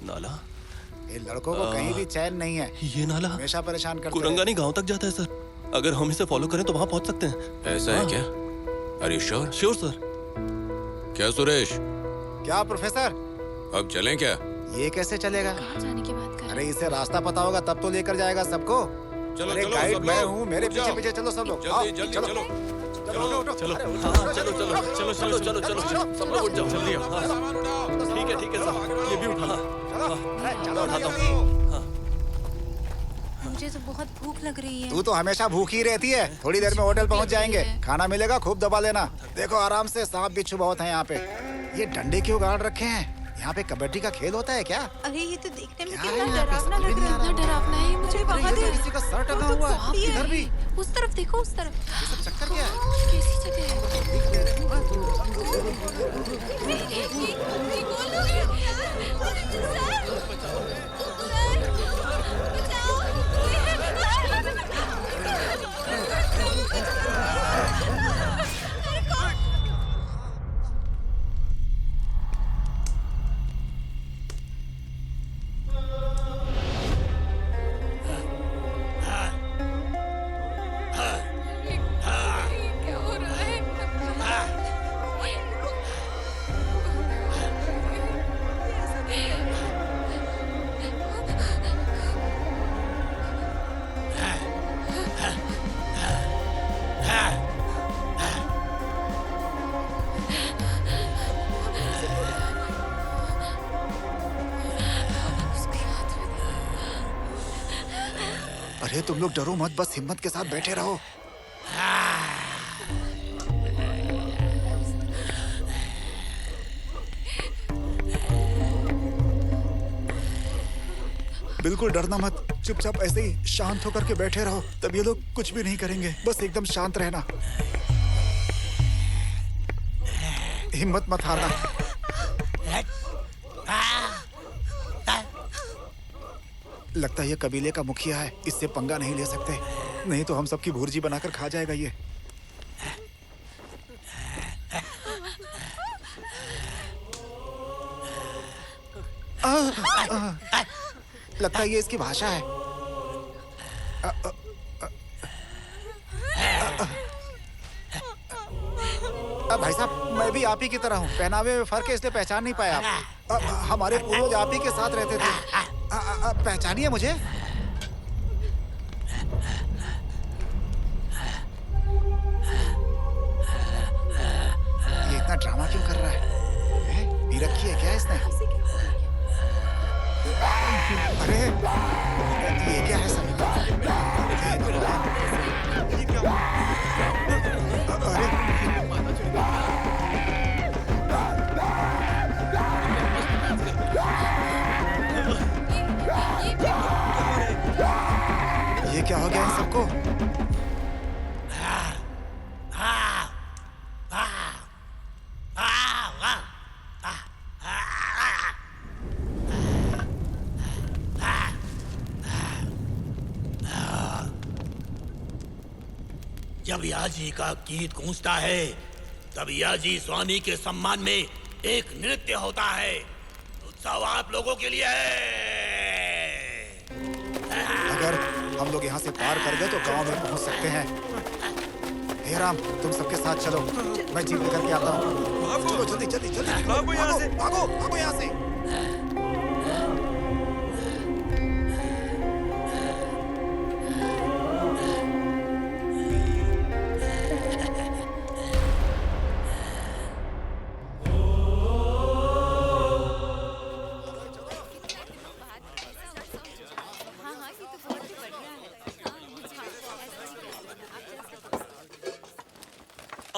नाला? ये लड़कों को कहीं भी चैन नहीं है। ये नाला हमेशा परेशान करते हैं। कुरंगानी गांव तक जाता है सर। अगर हम इसे फॉलो करें तो वहाँ पहुँच सकते हैं। ऐसा है क्या? अरे श्योर? Sure sir. क्या सुरेश? क्या प्रोफेसर? अब चलें क्या? ये कैसे चलेगा? जाने की बात कर। अरे इसे रास्ता पता होगा तब तो लेकर जाएगा सबको। चलो, अरे चलो, गाइड सब मैं लोग, हूँ, मेरे उठ जाओ। पीछे पीछे चलो सब लोग। जल्दी, जल्दी, चलो। चलो सब लोग उठ जाओ जल्दी। ठीक है सर, ये भी उठा। चलो उठाता हूँ। मुझे तो बहुत भूख लग रही है। तू तो हमेशा भूखी रहती है। थोड़ी देर में होटल पहुंच जाएंगे, खाना मिलेगा, खूब दबा लेना। देखो आराम से, सांप बिच्छू बहुत हैं यहाँ पे। ये डंडे क्यों गाड़ रखे हैं? यहाँ पे कबड्डी का खेल होता है क्या? अरे ये तो देखने में क्या कितना है यहाँ पे? डरावना समझ लग नहीं रहा आ है। रहा। डरावना है मुझे। वहाँ ये तो देख। किसी का सर टंगा हुआ है। इधर भी। उस तरफ देखो, उस तरफ। ये सब चक्कर क्या है? कैसी जगह है? क्या हो रहा है? अरे तुम लोग डरो मत, बस हिम्मत के साथ बैठे रहो। बिल्कुल डरना मत, चुपचाप ऐसे ही शांत होकर के बैठे रहो, तब ये लोग कुछ भी नहीं करेंगे। बस एकदम शांत रहना, हिम्मत मत हारना। लगता है ये कबीले का मुखिया है, इससे पंगा नहीं ले सकते, नहीं तो हम सबकी भुर्जी बनाकर खा जाएगा ये। लगता है ये इसकी भाषा है। भाई साहब, मैं भी आप ही की तरह हूँ, पहनावे में फर्क है इसलिए पहचान नहीं पाया आप। हमारे पूर्वज आप ही के साथ रहते थे, पहचानिए मुझे। ये इतना ड्रामा क्यों कर रहा है? पी रखी है क्या इसने? अरे ये क्या है सर? ये क्या हो गया इन सबको? जब याजी का गीत गूंजता है तब याजी स्वामी के सम्मान में एक नृत्य होता है। उत्सव आप लोगों के लिए है। अगर हम लोग यहाँ से पार कर गए तो गांव में पहुँच सकते हैं। हे राम, तुम सबके साथ चलो, मैं जीप लेकर के आता हूँ। चलो जल्दी जल्दी जल्दी, भागो यहाँ से, भागो भागो यहाँ से।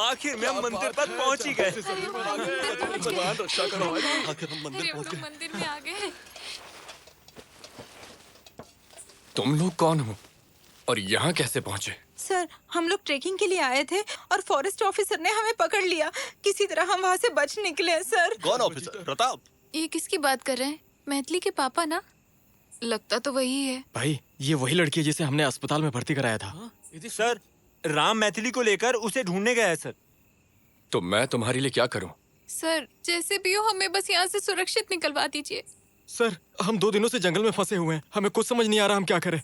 आखिर में हम मंदिर तक पहुंच ही गए। भगवान रक्षा करो, आखिर हम मंदिर पहुंच गए। मंदिर में आ गए। तुम लोग कौन हो और यहाँ कैसे पहुँचे? सर, हम लोग ट्रेकिंग के लिए आए थे और फॉरेस्ट ऑफिसर ने हमें पकड़ लिया। किसी तरह हम वहाँ से बच निकले सर। कौन ऑफिसर? प्रताप? ये किसकी बात कर रहे हैं? मैथिली के पापा ना? लगता तो वही है। भाई, ये वही लड़की है जिसे हमने अस्पताल में भर्ती कराया था। सर, राम मैथिली को लेकर उसे ढूंढने गया है सर। तो मैं तुम्हारे लिए क्या करूं? सर, जैसे भी हो हमें बस यहाँ से सुरक्षित निकलवा दीजिए। सर, हम 2 दिनों से जंगल में फंसे हुए हैं, हमें कुछ समझ नहीं आ रहा हम क्या करें।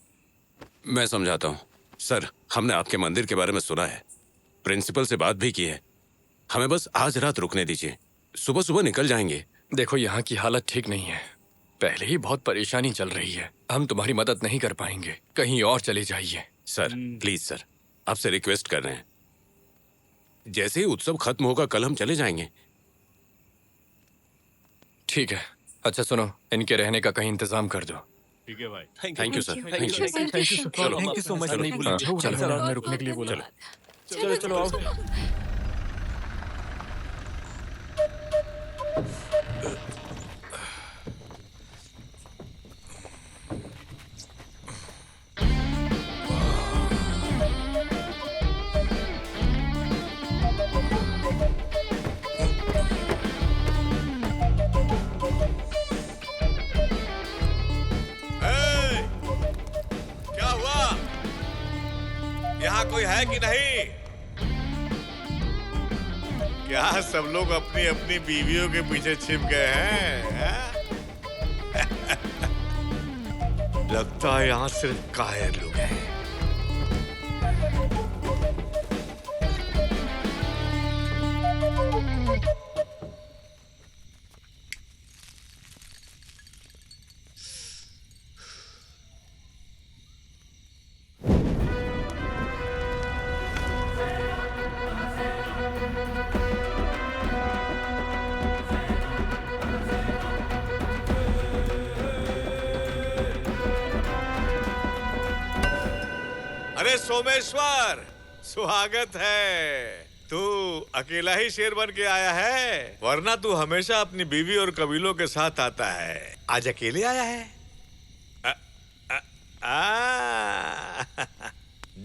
मैं समझाता हूँ। सर, हमने आपके मंदिर के बारे में सुना है, प्रिंसिपल से बात भी की है। हमें बस आज रात रुकने दीजिए, सुबह सुबह निकल जाएंगे। देखो, यहाँ की हालत ठीक नहीं है, पहले ही बहुत परेशानी चल रही है। हम तुम्हारी मदद नहीं कर पाएंगे, कहीं और चले जाइए। सर प्लीज सर, आपसे रिक्वेस्ट कर रहे हैं, जैसे ही उत्सव खत्म होगा कल हम चले जाएंगे। ठीक है। अच्छा सुनो, इनके रहने का कहीं इंतजाम कर दो। ठीक है भाई। Thank you sir, thank you. Thank you so much. चलो, नहीं भूलिए। हाँ, चलो चलो। सर, आपने रुकने के लिए बोला। चलो चलो आओ। क्या हुआ? यहाँ कोई है कि नहीं? क्या सब लोग अपनी अपनी बीवियों के पीछे छिप गए हैं? लगता है यहाँ सिर्फ कायर लोग हैं। अरे सोमेश्वर, स्वागत है। तू अकेला ही शेर बन के आया है, वरना तू हमेशा अपनी बीवी और कबीलों के साथ आता है। आज अकेले आया है?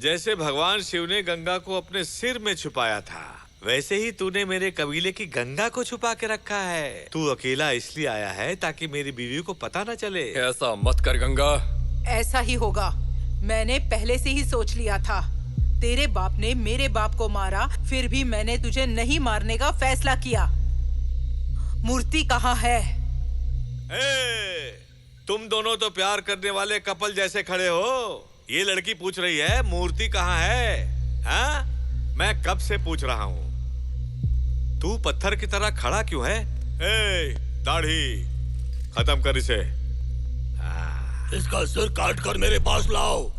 जैसे भगवान शिव ने गंगा को अपने सिर में छुपाया था, वैसे ही तूने मेरे कबीले की गंगा को छुपा के रखा है। तू अकेला इसलिए आया है ताकि मेरी बीवी को पता न चले। ऐसा मत कर गंगा। ऐसा ही होगा, मैंने पहले से ही सोच लिया था। तेरे बाप ने मेरे बाप को मारा, फिर भी मैंने तुझे नहीं मारने का फैसला किया। मूर्ति कहाँ है? तुम दोनों तो प्यार करने वाले कपल जैसे खड़े हो। ये लड़की पूछ रही है मूर्ति कहाँ है? हाँ? मैं कब से पूछ रहा हूँ। तू पत्थर की तरह खड़ा क्यों है? दाढ़ी खत्म कर इसे। इसका सिर काट कर मेरे पास लाओ।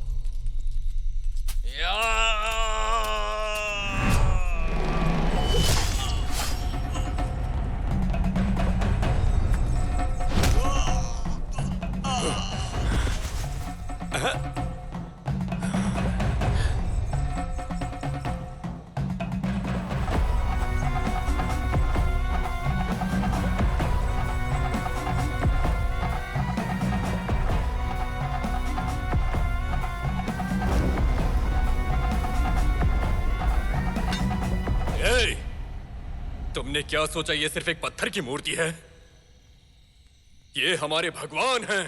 तुमने क्या सोचा ये सिर्फ एक पत्थर की मूर्ति है? ये हमारे भगवान हैं।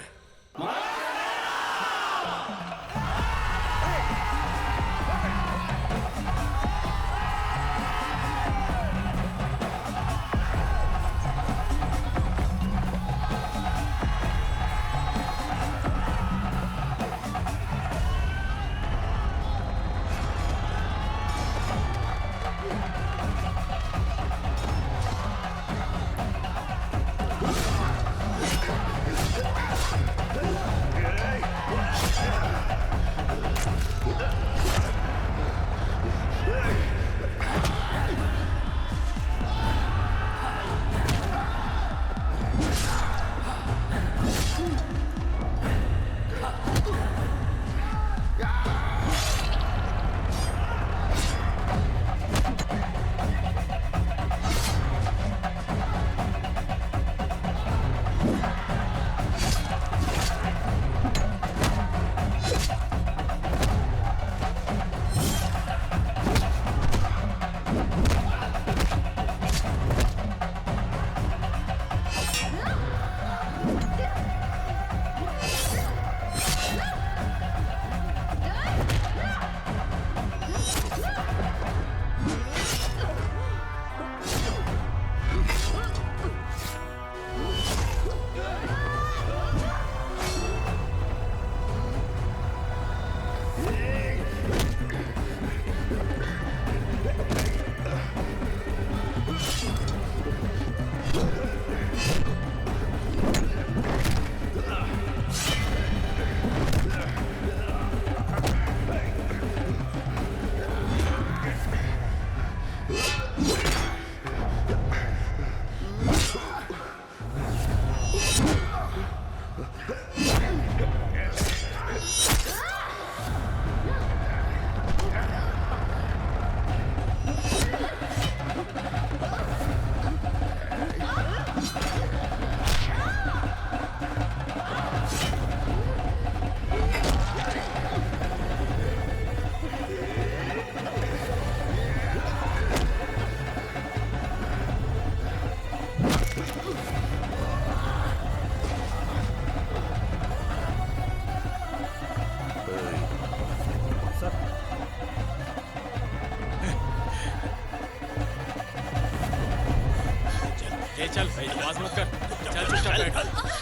ए चल भाई, आवाज मत कर। चल चुपचाप बैठ।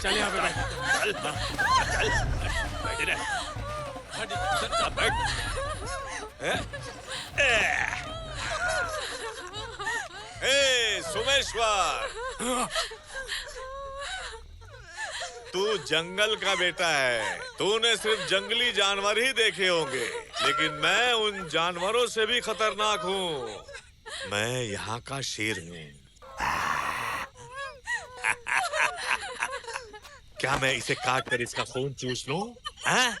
चल यहाँ पे बैठ। चल चल बैठ रे। चल बैठ। ए सोमेश्वर, तू जंगल का बेटा है। तूने सिर्फ जंगली जानवर ही देखे होंगे, लेकिन मैं उन जानवरों से भी खतरनाक हूँ। मैं यहाँ का शेर हूँ। क्या मैं इसे काट कर इसका खून चूस लूं? हाँ?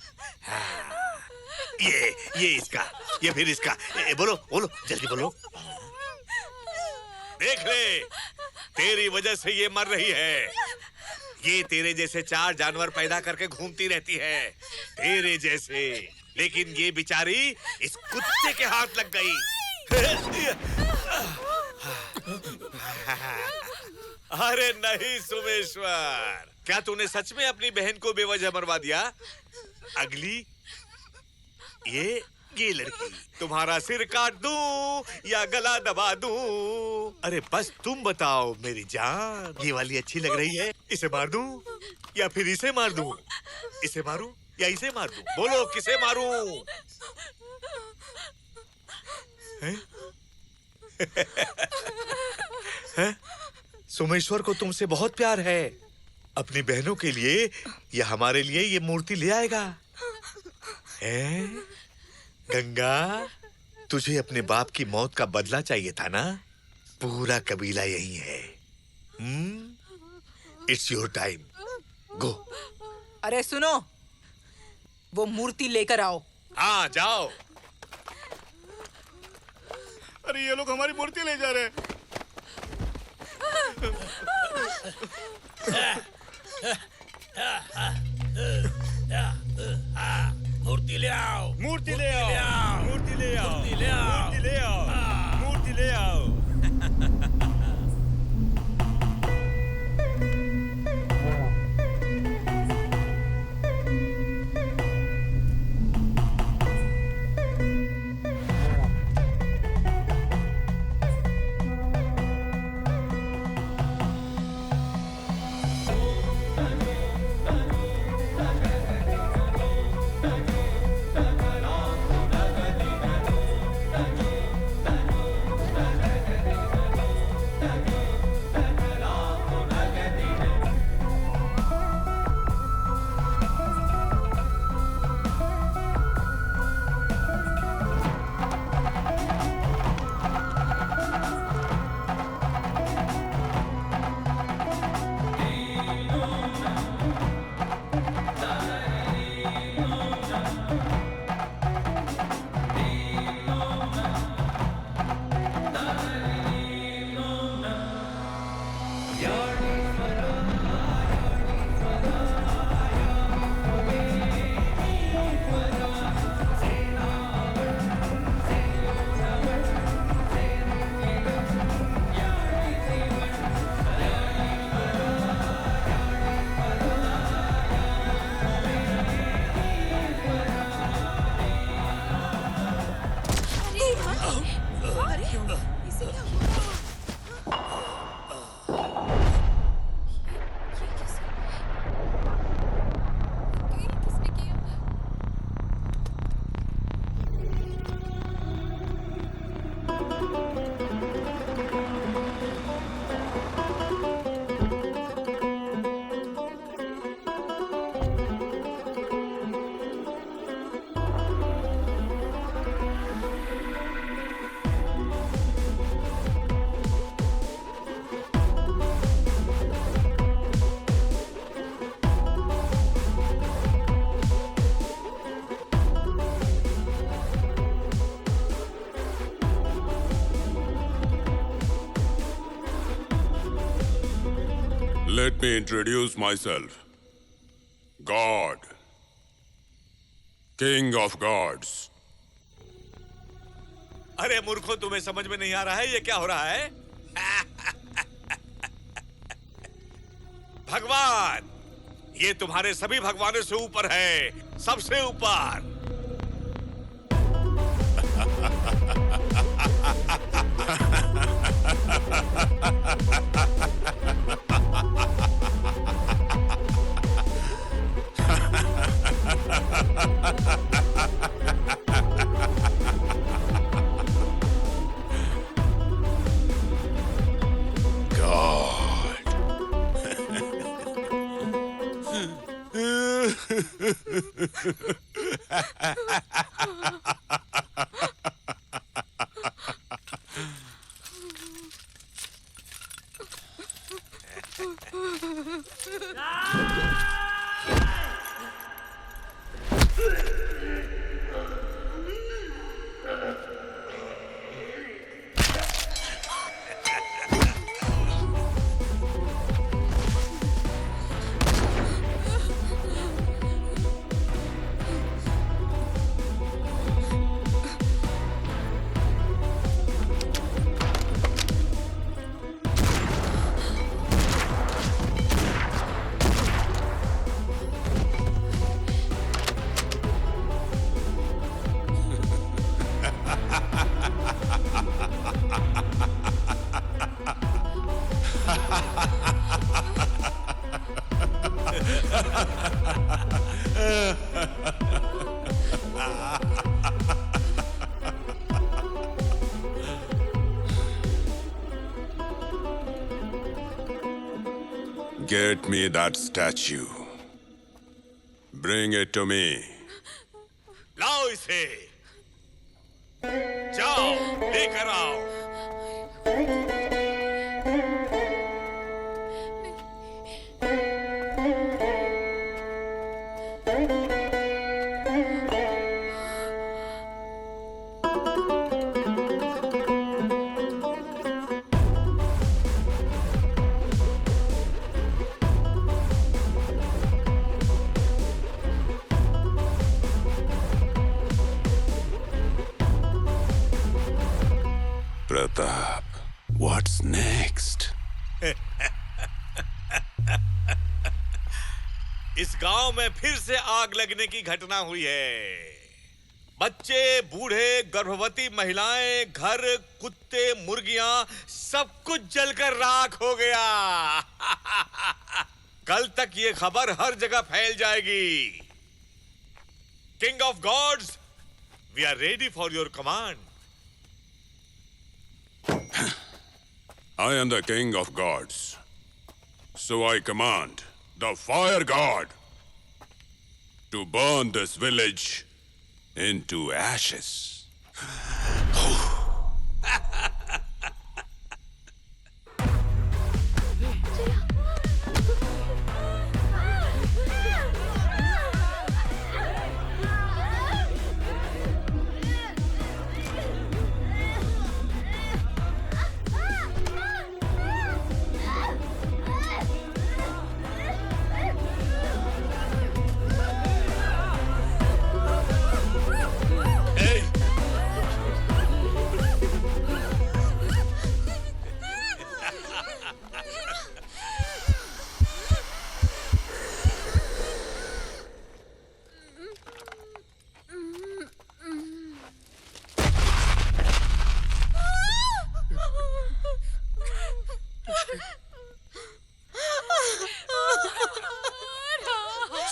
ये इसका, ये फिर इसका। बोलो बोलो जल्दी बोलो। देख ले, तेरी वजह से ये मर रही है। ये तेरे जैसे 4 जानवर पैदा करके घूमती रहती है, तेरे जैसे। लेकिन ये बेचारी इस कुत्ते के हाथ लग गई। अरे नहीं सोमेश्वर, क्या तूने सच में अपनी बहन को बेवजह मरवा दिया? अगली ये लड़की, तुम्हारा सिर काट दूं या गला दबा दूं? अरे बस तुम बताओ मेरी जान। ये वाली अच्छी लग रही है, इसे मार दूं या फिर इसे मार दूं? इसे मारूं या इसे मार दूं? बोलो किसे मारूं? हैं? हैं? सोमेश्वर को तुमसे बहुत प्यार है। अपनी बहनों के लिए या हमारे लिए ये मूर्ति ले आएगा। हैं? गंगा, तुझे अपने बाप की मौत का बदला चाहिए था ना? पूरा कबीला यही है। इट्स योर टाइम, गो। अरे सुनो, वो मूर्ति लेकर आओ। हाँ जाओ। अरे ये लोग हमारी मूर्ति ले जा रहे हैं। मूर्ति ले आओ, मूर्ति ले आओ, मूर्ति ले आओ, मूर्ति ले आओ, मूर्ति ले आओ, मूर्ति ले आओ। Let me introduce myself. God. King of gods. अरे मूर्खों, तुम्हें समझ में नहीं आ रहा है ये क्या हो रहा है? भगवान, ये तुम्हारे सभी भगवानों से ऊपर है, सबसे ऊपर। Get me that statue. Bring it to me. लाओ इसे, जाओ लेकर आओ। Pratap, what's next? इस गांव में फिर से आग लगने की घटना हुई है। बच्चे, बूढ़े, गर्भवती महिलाएं, घर, कुत्ते, मुर्गियां, सब कुछ जलकर राख हो गया। कल तक ये खबर हर जगह फैल जाएगी। King of gods, we are ready for your command. I am the king of gods. So I command the fire god to burn this village into ashes.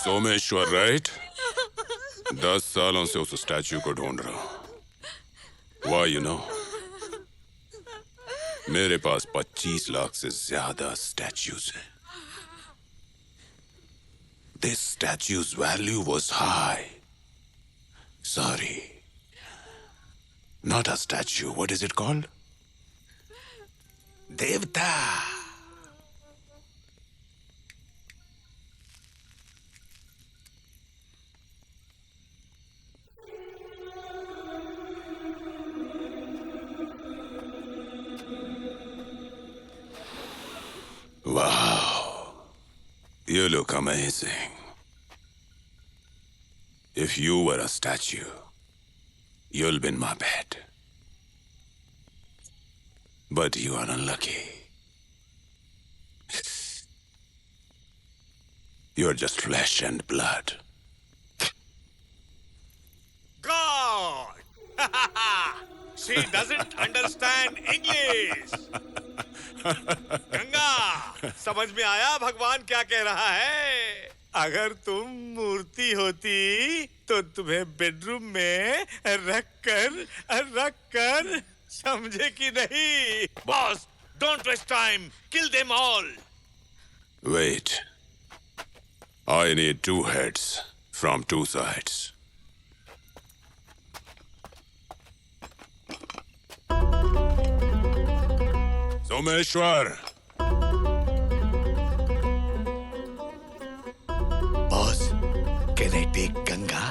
Someshwar, right? 10 सालों से उस स्टैच्यू को ढूंढ रहा हूं। Why, you know? मेरे पास 25 लाख से ज्यादा स्टैच्यूज हैं। This statue's value was high. Sorry. Not a statue. What is it called? Devta. Wow. You look amazing. If you were a statue, you'll be in my bed. But you are unlucky. You're just flesh and blood. God! She doesn't understand English. Ganga, समझ में आया भगवान क्या कह रहा है? अगर तुम मूर्ति होती तो तुम्हें बेडरूम में रखकर समझे कि नहीं? Boss, don't waste time. Kill them all. Wait. I need 2 heads, from two sides. Someshwar, Boss, can I take Ganga?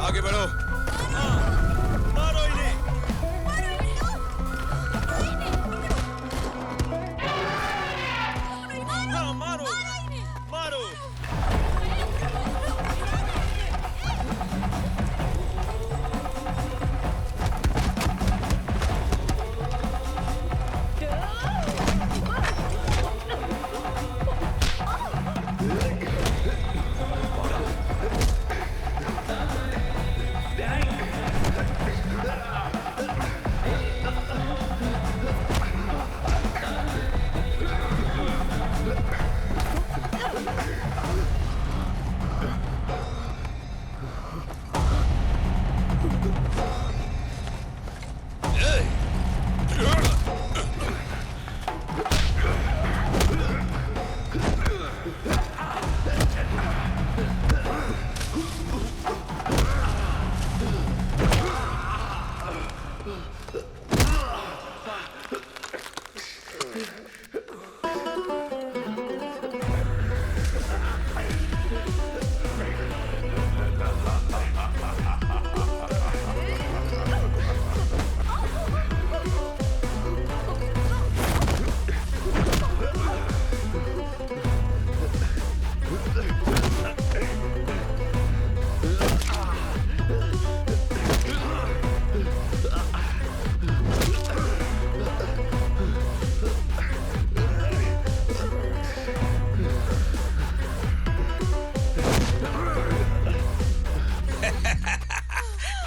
आगे बढ़ो। मारो इन्हें। हाँ, मारो मारो।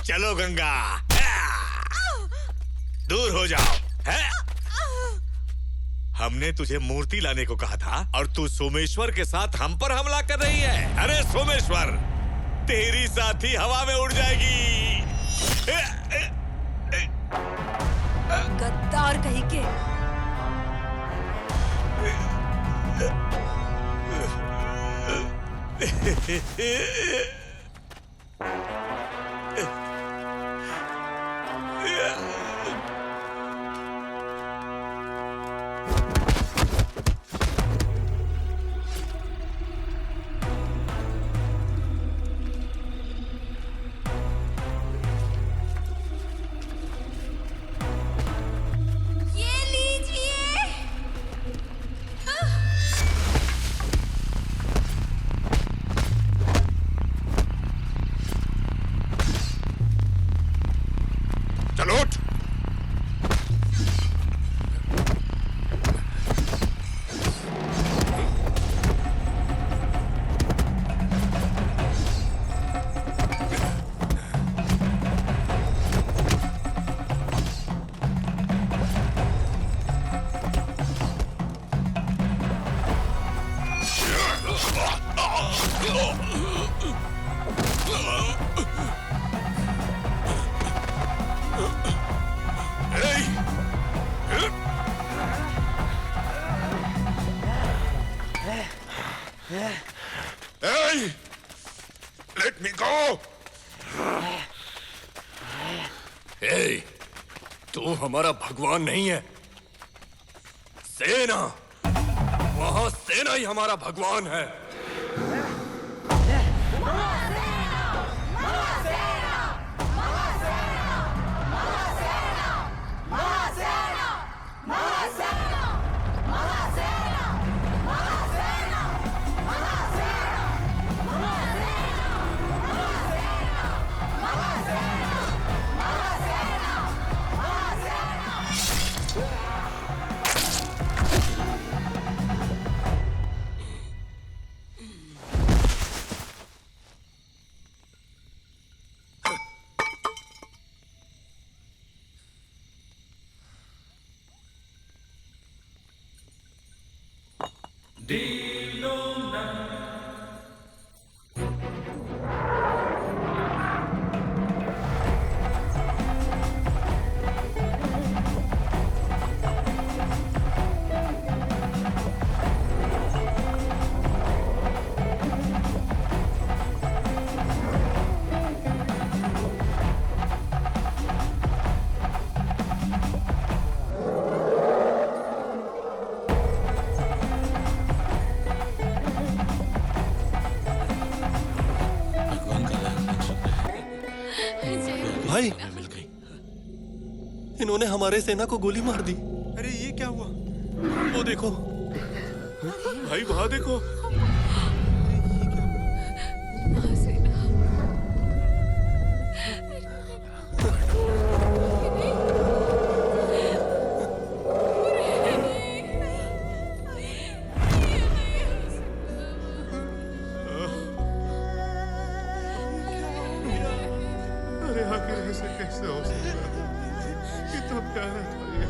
चलो गंगा, दूर हो जाओ। है? हमने तुझे मूर्ति लाने को कहा था और तू सोमेश्वर के साथ हम पर हमला कर रही है। अरे सोमेश्वर, तेरी साथी हवा में उड़ जाएगी। गद्दार कहीं के। Hey! Let me go! Hey! तू हमारा भगवान नहीं है। सेना, वहां सेना ही हमारा भगवान है। भाई, इन्होंने हमारे सेना को गोली मार दी। अरे ये क्या हुआ? वो देखो भाई, वहां देखो। अरे आखिर ऐसे कैसे हो सकता है? कितना प्यारा था ये।